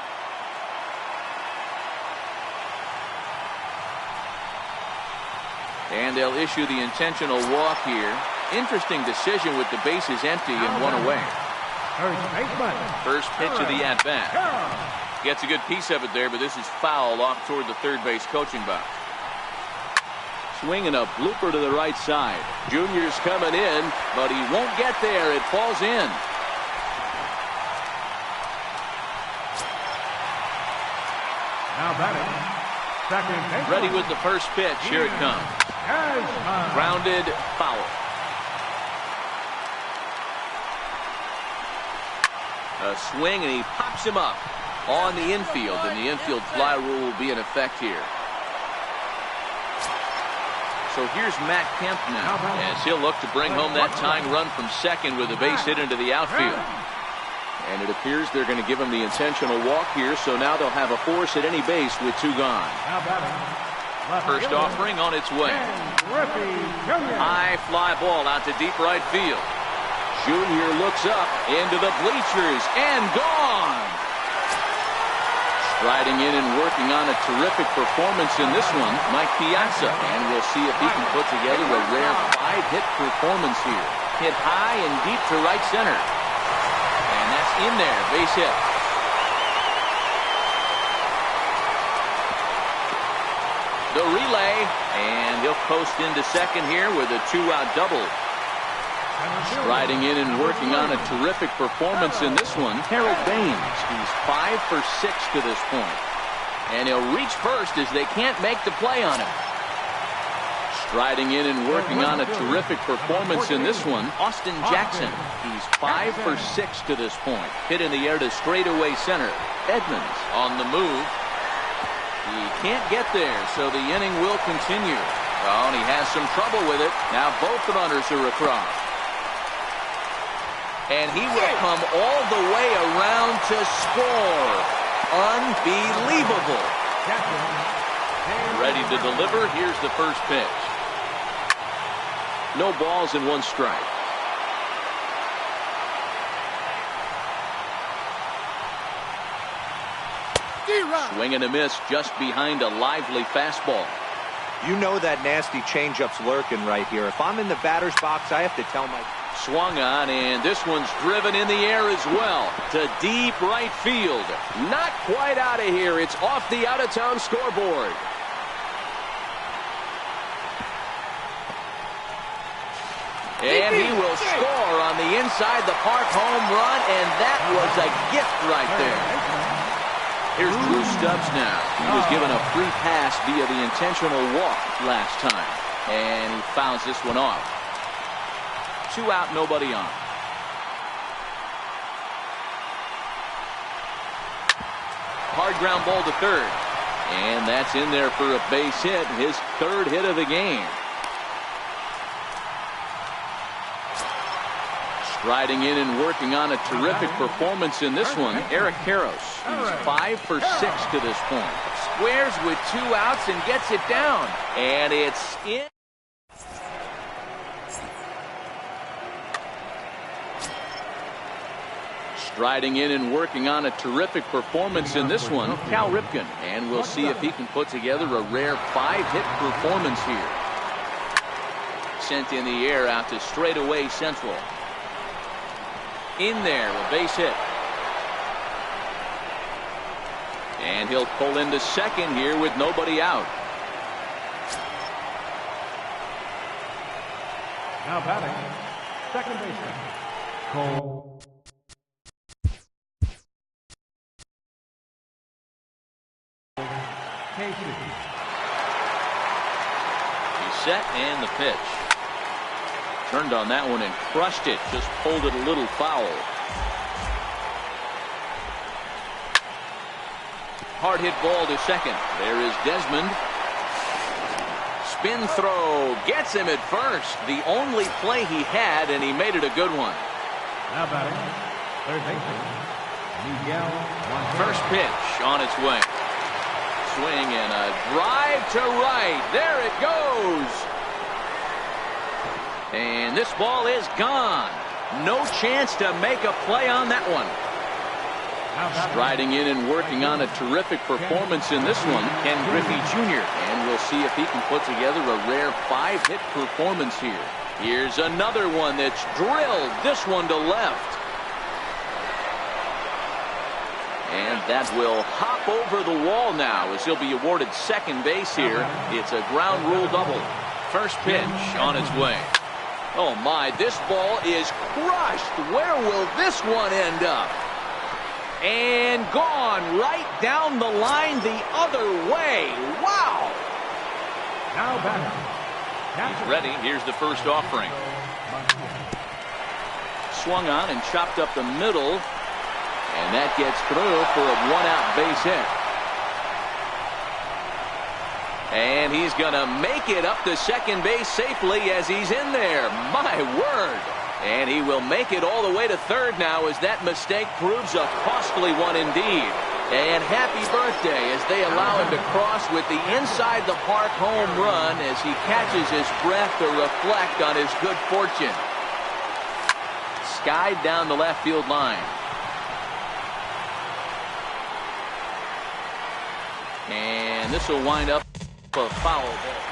Speaker 1: And they'll issue the intentional walk here. Interesting decision with the bases empty and one away. First pitch of the at-bat. Gets a good piece of it there, but this is foul off toward the third base coaching box. Swinging a blooper to the right side. Junior's coming in, but he won't get there. It falls in.
Speaker 2: Now batting. Second.
Speaker 1: Ready with the first pitch. Here it comes. Grounded foul. A swing, and he pops him up on the infield, and the infield fly rule will be in effect here. So here's Matt Kemp now, as he'll look to bring home that tying run from second with a base hit into the outfield. And it appears they're going to give him the intentional walk here, so now they'll have a force at any base with two gone. First offering on its way. High fly ball out to deep right field. Junior looks up into the bleachers and gone. Striding in and working on a terrific performance in this one, Mike Piazza. And we'll see if he can put together a rare 5-hit performance here. Hit high and deep to right center. And that's in there, base hit. The relay, and he'll coast into second here with a 2-out double. Striding in and working on a terrific performance in this one, Harold Baines. He's 5 for 6 to this point. And he'll reach first as they can't make the play on him. Striding in and working on a terrific performance in this one, Austin Jackson. He's 5 for 6 to this point. Hit in the air to straightaway center. Edmonds on the move. He can't get there, so the inning will continue. Oh, and he has some trouble with it. Now both the runners are across. And he will come all the way around to score. Unbelievable. Ready to deliver. Here's the first pitch. No balls and one strike. Swing and a miss just behind a lively fastball.
Speaker 3: You know that nasty changeup's lurking right here. If I'm in the batter's box, I have to tell my...
Speaker 1: Swung on, and this one's driven in the air as well to deep right field. Not quite out of here. It's off the out-of-town scoreboard. And he will score on the inside the park home run, and that was a gift right there. Here's Drew Stubbs now. He was given a free pass via the intentional walk last time, and he fouls this one off. 2 out, nobody on. Hard ground ball to third. And that's in there for a base hit, his third hit of the game. Striding in and working on a terrific performance in this one, Eric Karros. He's 5 for 6 to this point. Squares with 2 outs and gets it down. And it's in. Striding in and working on a terrific performance in this one, Cal Ripken. And we'll see if he can put together a rare 5-hit performance here. Sent in the air out to straightaway central. In there, a base hit. And he'll pull into second here with nobody out.
Speaker 2: Now batting, second baseman, Cole.
Speaker 1: He's set and the pitch. Turned on that one and crushed it. Just pulled it a little foul. Hard hit ball to second. There is Desmond. Spin throw. Gets him at first. The only play he had, and he made it a good one.
Speaker 2: Now batting, third baseman, Miguel.
Speaker 1: First pitch on its way. Swing and a drive to right. There it goes. And this ball is gone. No chance to make a play on that one. Striding in and working on a terrific performance in this one, Ken Griffey Jr. And we'll see if he can put together a rare 5-hit performance here. Here's another one that's drilled, this one to left. And that will hop over the wall now as he'll be awarded second base here. It's a ground rule double. First pitch on its way. Oh my, this ball is crushed. Where will this one end up? And gone right down the line the other way. Wow.
Speaker 2: Now batter.
Speaker 1: He's ready. Here's the first offering. Swung on and chopped up the middle. And that gets through for a 1-out base hit. And he's going to make it up to second base safely as he's in there. My word. And he will make it all the way to third now as that mistake proves a costly one indeed. And happy birthday as they allow him to cross with the inside the park home run as he catches his breath to reflect on his good fortune. Skied down the left field line. And this will wind up a foul ball.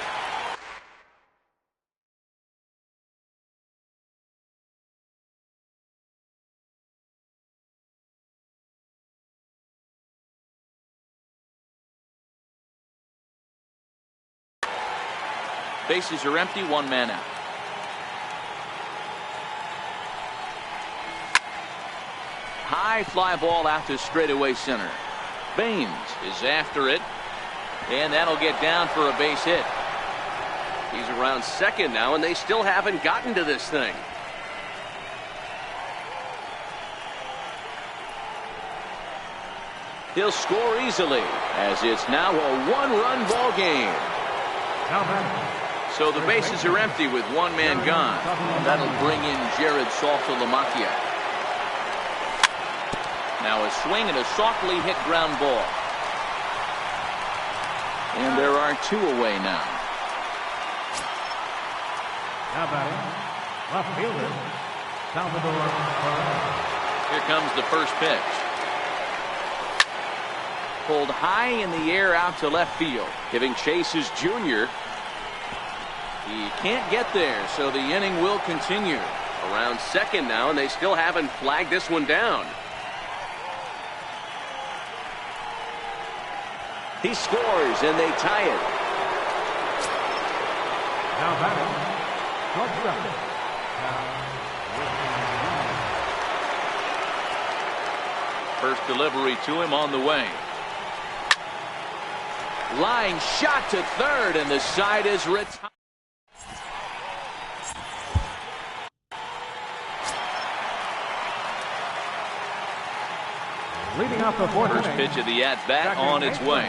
Speaker 1: Bases are empty, one man out. High fly ball out to straightaway center. Baines is after it, and that'll get down for a base hit.
Speaker 5: He's around second now, and they still haven't gotten to this thing.
Speaker 1: He'll score easily as it's now a one-run ball game.
Speaker 2: Now batter.
Speaker 1: So the bases are empty with one man gone. That'll bring in Jared Saltalamacchia. Now a swing and a softly hit ground ball. And there are two away now.
Speaker 2: Now batting. Left fielder. Salvador.
Speaker 1: Here comes the first pitch. Pulled high in the air out to left field. Giving chase is Junior. He can't get there, so the inning will continue.
Speaker 5: Around second now, and they still haven't flagged this one down.
Speaker 1: He scores, and they tie it.
Speaker 2: Now batting. Shortstop.
Speaker 1: First delivery to him on the way. Line shot to third, and the side is retired.
Speaker 2: Leading off the fourth
Speaker 1: First
Speaker 2: inning.
Speaker 1: pitch of the at-bat on its way.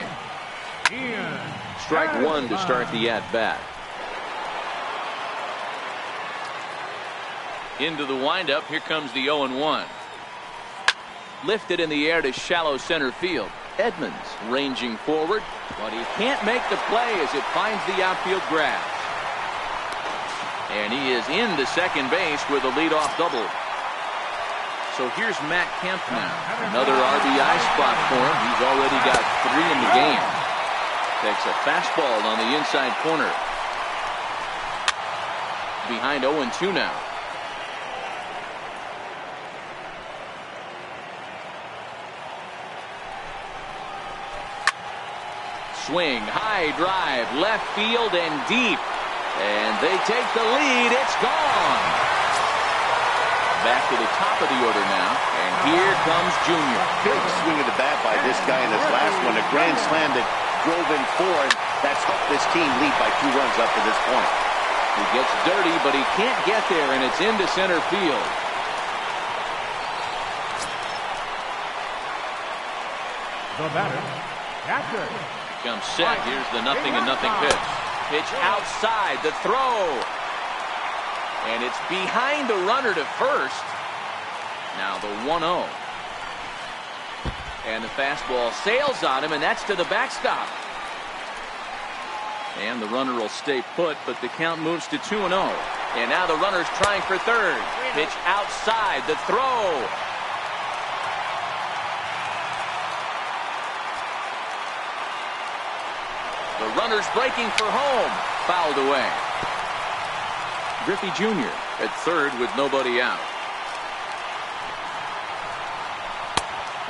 Speaker 1: Strike one to start the at-bat. Into the windup. Here comes the 0-1. Lifted in the air to shallow center field. Edmonds ranging forward, but he can't make the play as it finds the outfield grass. And he is into second base with a leadoff double. So here's Matt Kemp now. Another RBI spot for him. He's already got 3 in the game. Takes a fastball on the inside corner. Behind 0-2 now. Swing, high drive, left field and deep. And they take the lead. It's gone. Back to the top of the order now, and here comes Junior.
Speaker 4: Big swing of the bat by this guy in his last one. A grand slam that drove in 4, and that's helped this team lead by 2 runs up to this point.
Speaker 1: He gets dirty, but he can't get there, and it's into center field.
Speaker 2: The batter. Catcher.
Speaker 1: Comes set. Here's the 0-0 pitch. Pitch outside, the throw. And it's behind the runner to first. Now the 1-0. And the fastball sails on him, and that's to the backstop. And the runner will stay put, but the count moves to 2-0. And now the runner's trying for third. Pitch outside, the throw. The runner's breaking for home. Fouled away. Griffey Jr. at third with nobody out.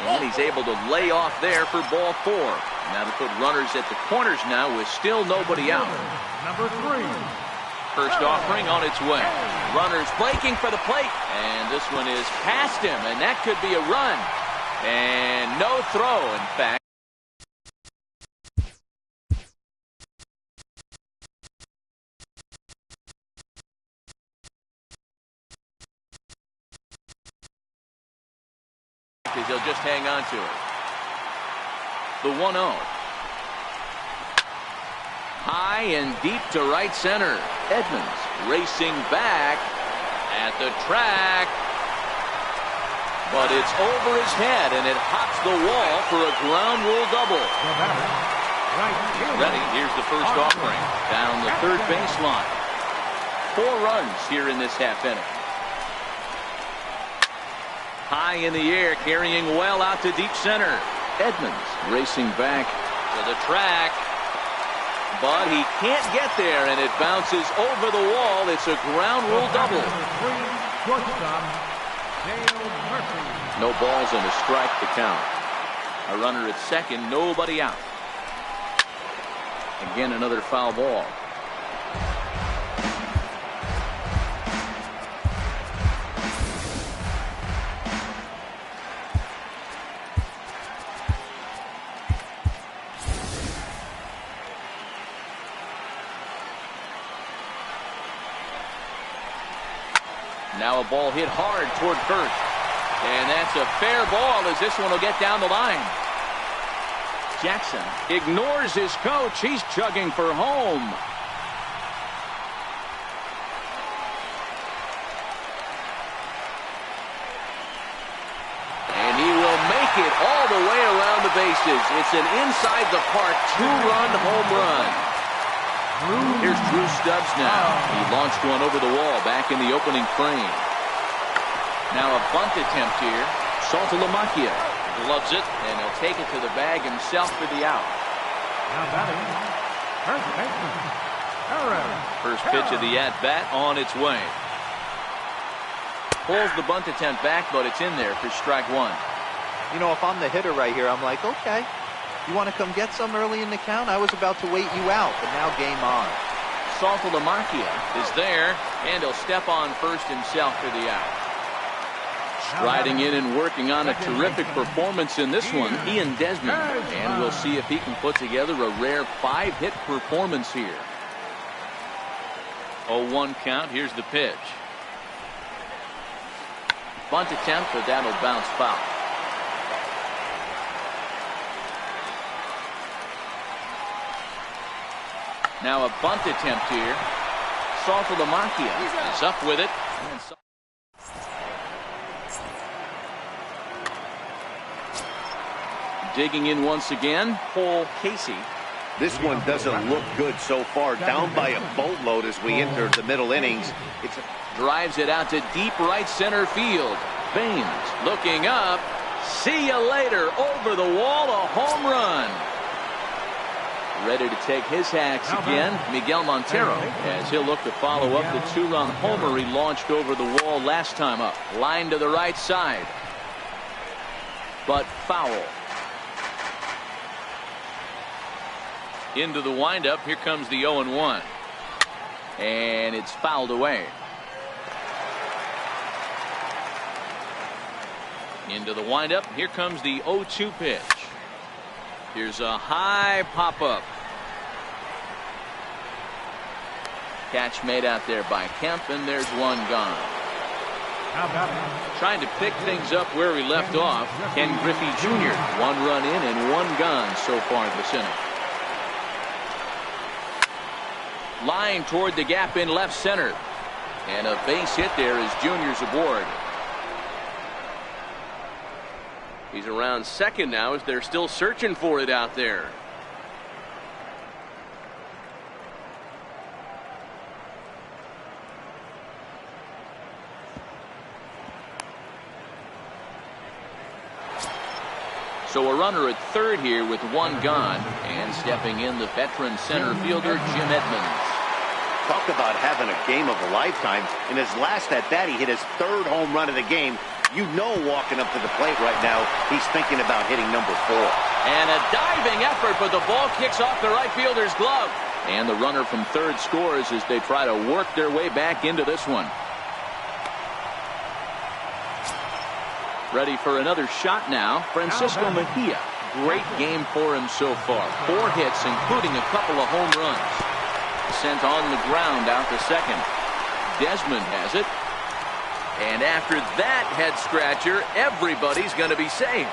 Speaker 1: And he's able to lay off there for ball 4. Now to put runners at the corners now with still nobody out.
Speaker 2: Number 3.
Speaker 1: First offering on its way. Runners breaking for the plate. And this one is past him, and that could be a run. And no throw, in fact. Because he'll just hang on to it. The 1-0. High and deep to right center. Edmonds racing back at the track. But it's over his head, and it hops the wall for a ground rule double. Ready, here's the first offering. Down the third baseline. 4 runs here in this half inning. High in the air, carrying well out to deep center. Edmonds racing back to the track. But he can't get there, and it bounces over the wall. It's a ground rule double. No balls and a strike to count. A runner at second, nobody out. Again, another foul ball. Now a ball hit hard toward first. And that's a fair ball as this one will get down the line. Jackson ignores his coach. He's chugging for home. And he will make it all the way around the bases. It's an inside the park 2-run home run. Here's Drew Stubbs now. He launched one over the wall back in the opening frame. Now a bunt attempt here. Saltalamacchia gloves it, and he'll take it to the bag himself for the out.
Speaker 2: Now batting, first baseman,
Speaker 1: First pitch of the at-bat on its way. Pulls the bunt attempt back, but it's in there for strike 1.
Speaker 3: You know, if I'm the hitter right here, I'm like, okay, you want to come get some early in the count? I was about to wait you out, but now game on.
Speaker 1: Saltalamacchia is there, and he'll step on first himself for the out. Striding in and working on a terrific performance in this one, Ian Desmond. And we'll see if he can put together a rare 5-hit performance here. 0-1 count. Here's the pitch. Bunt attempt, but that'll bounce foul. Now a bunt attempt here. Saltalamacchia is up with it. Digging in once again, Paul Casey.
Speaker 4: This one doesn't look good so far. Down by a boatload as we enter the middle innings.
Speaker 1: Drives it out to deep right center field. Baines looking up. See you later. Over the wall, a home run. Ready to take his hacks again, Miguel Montero, as he'll look to follow up the 2-run homer he launched over the wall last time up. Line to the right side. But foul. Into the windup. Here comes the 0-1. And it's fouled away. Into the windup. Here comes the 0-2 pitch. Here's a high pop-up. Catch made out there by Kemp, and there's one gone. Trying to pick things up where we left off, Ken Griffey Jr. 1 run in and 1 gone so far this inning. Line toward the gap in left center. And a base hit there as Junior's aboard. He's around second now as they're still searching for it out there. So a runner at third here with one gone, and stepping in the veteran center fielder Jim Edmonds.
Speaker 4: Talk about having a game of a lifetime. In his last at bat, he hit his third home run of the game. You know, walking up to the plate right now, he's thinking about hitting number 4.
Speaker 1: And a diving effort, but the ball kicks off the right fielder's glove. And the runner from third scores as they try to work their way back into this one. Ready for another shot now, Francisco Mejia. Great game for him so far. 4 hits, including a couple of home runs. Sent on the ground out to second. Desmond has it. And after that head scratcher, everybody's going to be safe.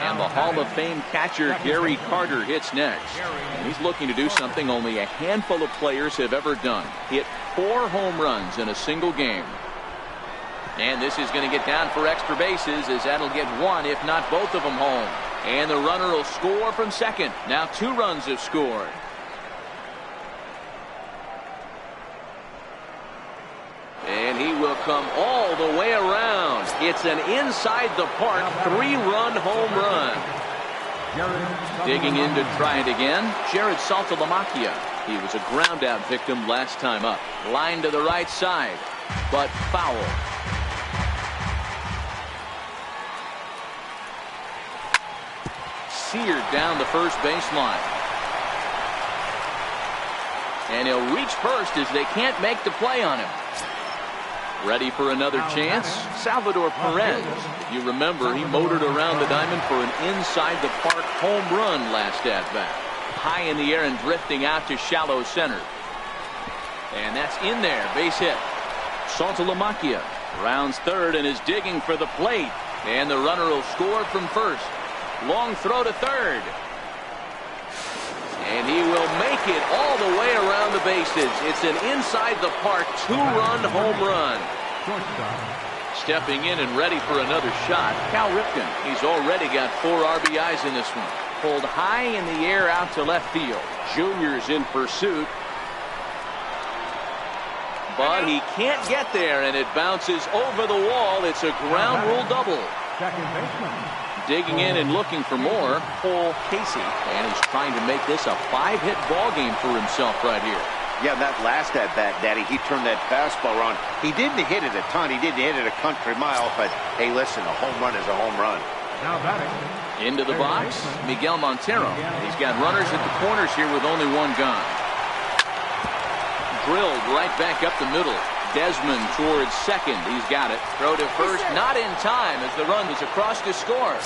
Speaker 1: And the Hall of Fame catcher Gary Carter hits next. And he's looking to do something only a handful of players have ever done. Hit 4 home runs in a single game. And this is going to get down for extra bases, as that'll get one, if not both of them, home. And the runner will score from second. Now 2 runs have scored. And he will come all the way around. It's an inside the park 3-run home run. Digging in to try it again, Jared Saltalamacchia. He was a ground out victim last time up. Line to the right side, but foul. Seared down the first baseline. And he'll reach first as they can't make the play on him. Ready for another chance? Salvador Perez. If you remember, he motored around the diamond for an inside-the-park home run last at-bat. High in the air and drifting out to shallow center. And that's in there. Base hit. Saltalamacchia rounds third and is digging for the plate. And the runner will score from first. Long throw to third. And he will make it all the way around the bases. It's an inside-the-park 2-run home run. Stepping in and ready for another shot, Cal Ripken. He's already got 4 RBIs in this one. Pulled high in the air out to left field. Junior's in pursuit. But he can't get there, and it bounces over the wall. It's a ground rule double.
Speaker 2: Second baseman.
Speaker 1: Digging in and looking for more, Cole Casey. And he's trying to make this a 5-hit ball game for himself right here.
Speaker 4: Yeah, that last at-bat, Daddy, he turned that fastball on. He didn't hit it a ton. He didn't hit it a country mile. But, hey, listen, a home run is a home run.
Speaker 2: Now batting.
Speaker 1: Into the box, Miguel Montero. He's got runners at the corners here with only 1 gone. Drilled right back up the middle. Desmond towards second. He's got it. Throw to first, not in time as the run is across to score.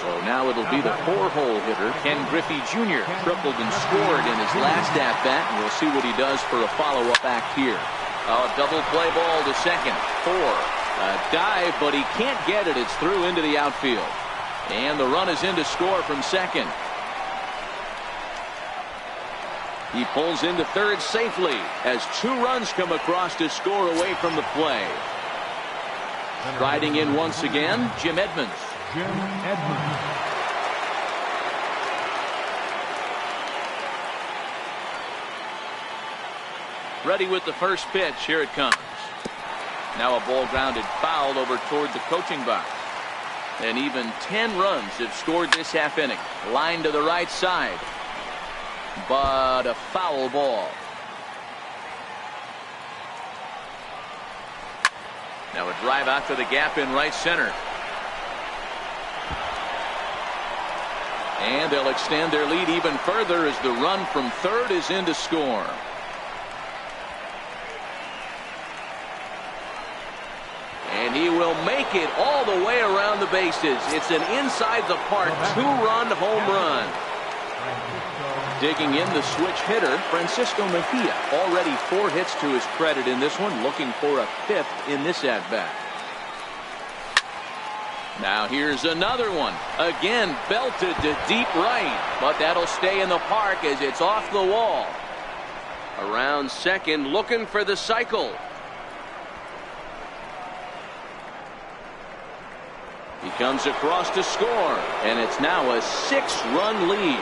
Speaker 1: So now it'll be the 4-hole hitter, Ken Griffey Jr. Tripled and scored in his last at-bat, and we'll see what he does for a follow-up act here. A double play ball to second. 4. A dive, but he can't get it. It's through into the outfield. And the run is in to score from second. He pulls into third safely as 2 runs come across to score away from the play. Riding in once again, Jim Edmonds.
Speaker 2: Jim Edmonds.
Speaker 1: Ready with the first pitch. Here it comes. Now a ball grounded foul over toward the coaching box. And even 10 runs have scored this half inning. Line to the right side. But a foul ball. Now a drive out to the gap in right center. And they'll extend their lead even further as the run from third is in to score. And he will make it all the way around the bases. It's an inside-the-park 2-run home run. Digging in the switch hitter, Francisco Mejia. Already 4 hits to his credit in this one, looking for a 5th in this at-bat. Now here's another one. Again, belted to deep right, but that'll stay in the park as it's off the wall. Around second, looking for the cycle. He comes across to score, and it's now a 6-run lead.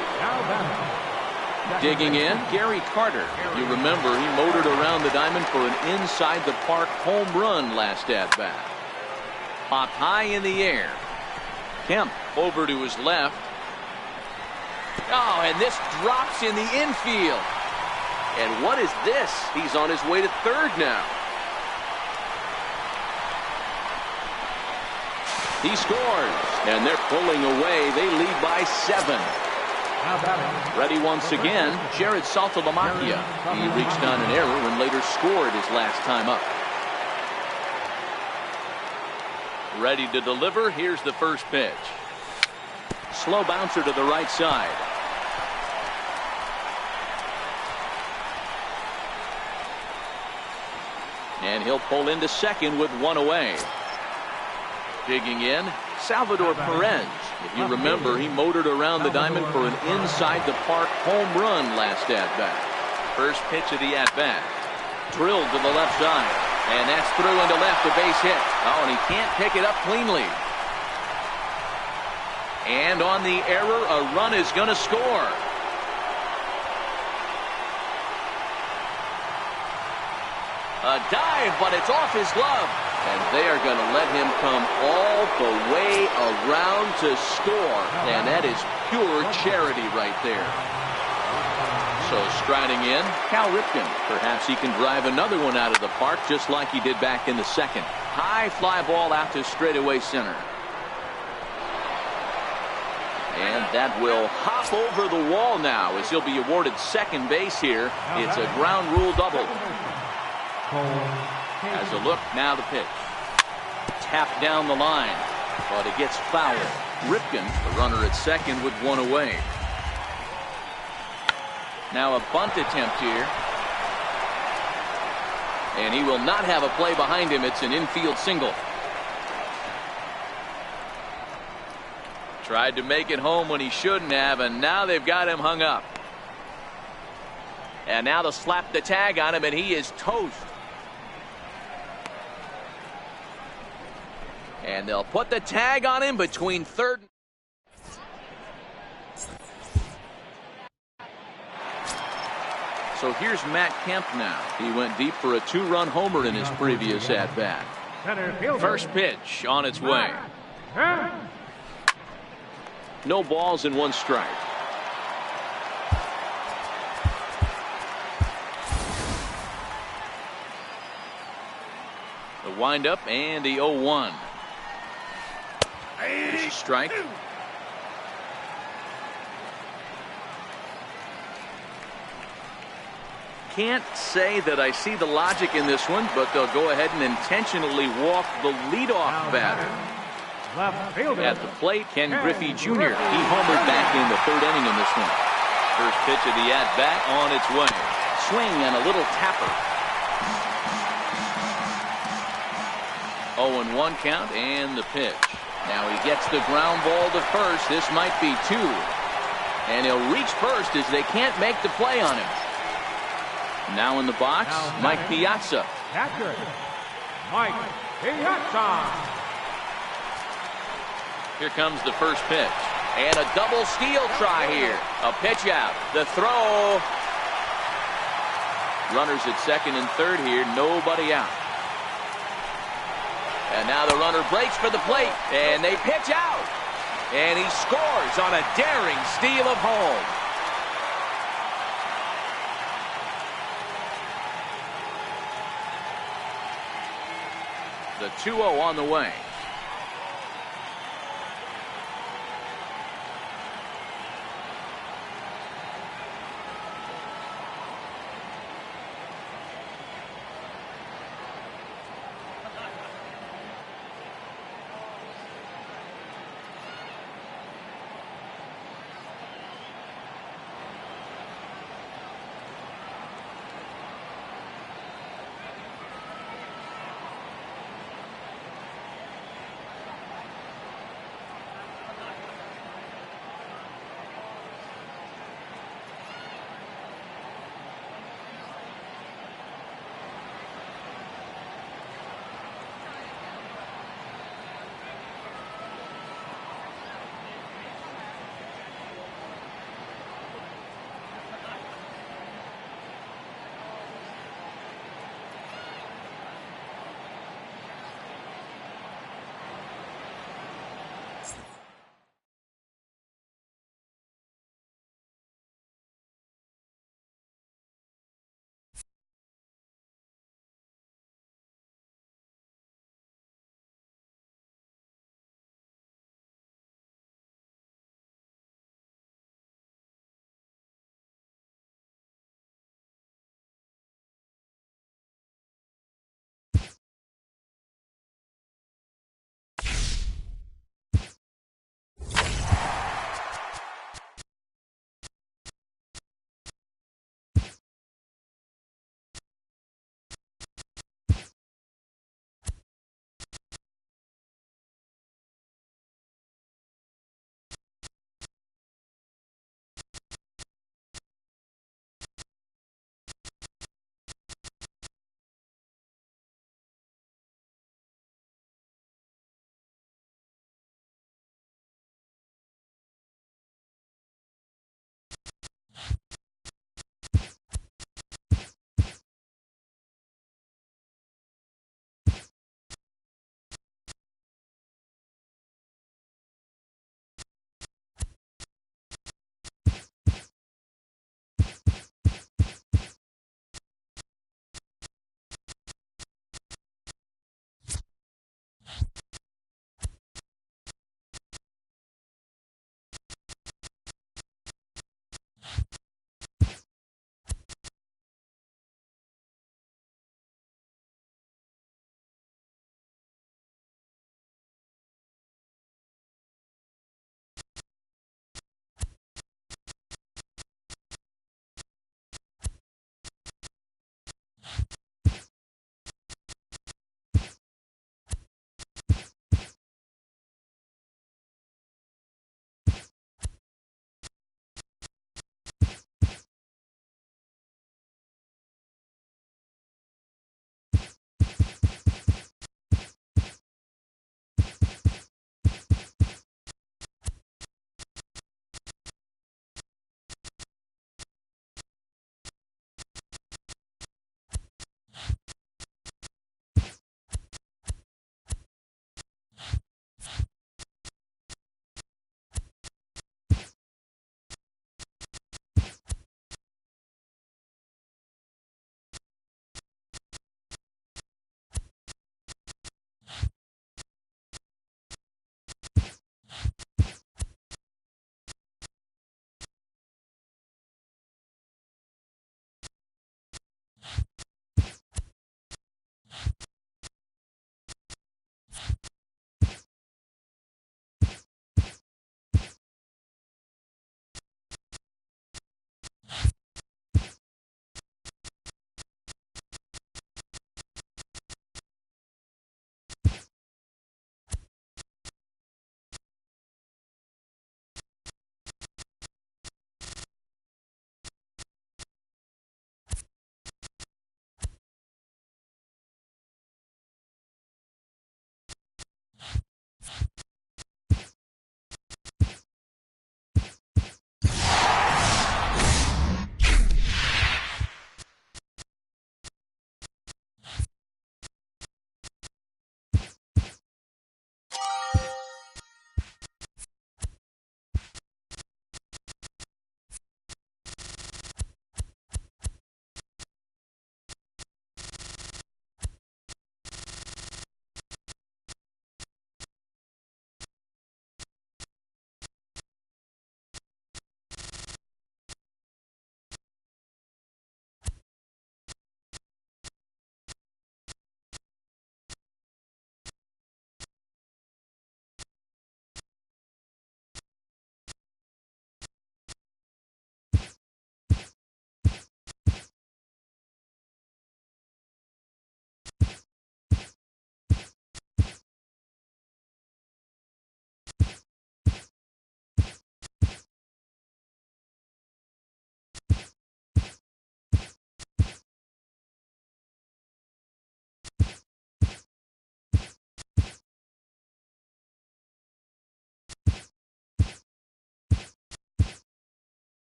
Speaker 1: Digging in, Gary Carter. You remember, he motored around the diamond for an inside-the-park home run last at-bat. Popped high in the air. Kemp over to his left. Oh, and this drops in the infield.
Speaker 5: And what is this? He's on his way to third now.
Speaker 1: He scores, and they're pulling away. They lead by 7. Ready once again, Jared Saltalamacchia. He reached on an error and later scored his last time up. Ready to deliver. Here's the first pitch. Slow bouncer to the right side. And he'll pull into second with 1 away. Digging in, Salvador Perez. If you remember, he motored around the diamond for an inside-the-park home run last at-bat. First pitch of the at-bat. Drilled to the left side. And that's through into left, a base hit. Oh, and he can't pick it up cleanly. And on the error, a run is going to score. A dive, but it's off his glove. And they are going to let him come all the way around to score. And that is pure charity right there. So striding in, Cal Ripken. Perhaps he can drive another one out of the park just like he did back in the second. High fly ball out to straightaway center. And that will hop over the wall now as he'll be awarded second base here. It's a ground rule double. As a look, now the pitch. Tapped down the line, but it gets fouled. Ripken, the runner at second with 1 away. Now a bunt attempt here. And he will not have a play behind him. It's an infield single. Tried to make it home when he shouldn't have, and now they've got him hung up. And now they'll slap the tag on him, and he is toast. And they'll put the tag on him between third and... So here's Matt Kemp now. He went deep for a 2-run homer in his previous at-bat. First pitch on its way. No balls and 1 strike. The windup and the 0-1. There's a strike. Can't say that I see the logic in this one, but they'll go ahead and intentionally walk the leadoff batter. At the plate, Ken Griffey Jr. He homered back in the 3rd inning in this one. First pitch of the at-bat on its way. Swing and a little tapper. 0-1 count and the pitch. Now he gets the ground ball to first. This might be 2. And he'll reach first as they can't make the play on him. Now in the box, Mike Piazza.
Speaker 2: Mike Piazza.
Speaker 1: Here comes the first pitch. And a double steal try here. A pitch out. The throw. Runners at second and third here. Nobody out. And now the runner breaks for the plate. And they pitch out. And he scores on a daring steal of home. The 2-0 on the way.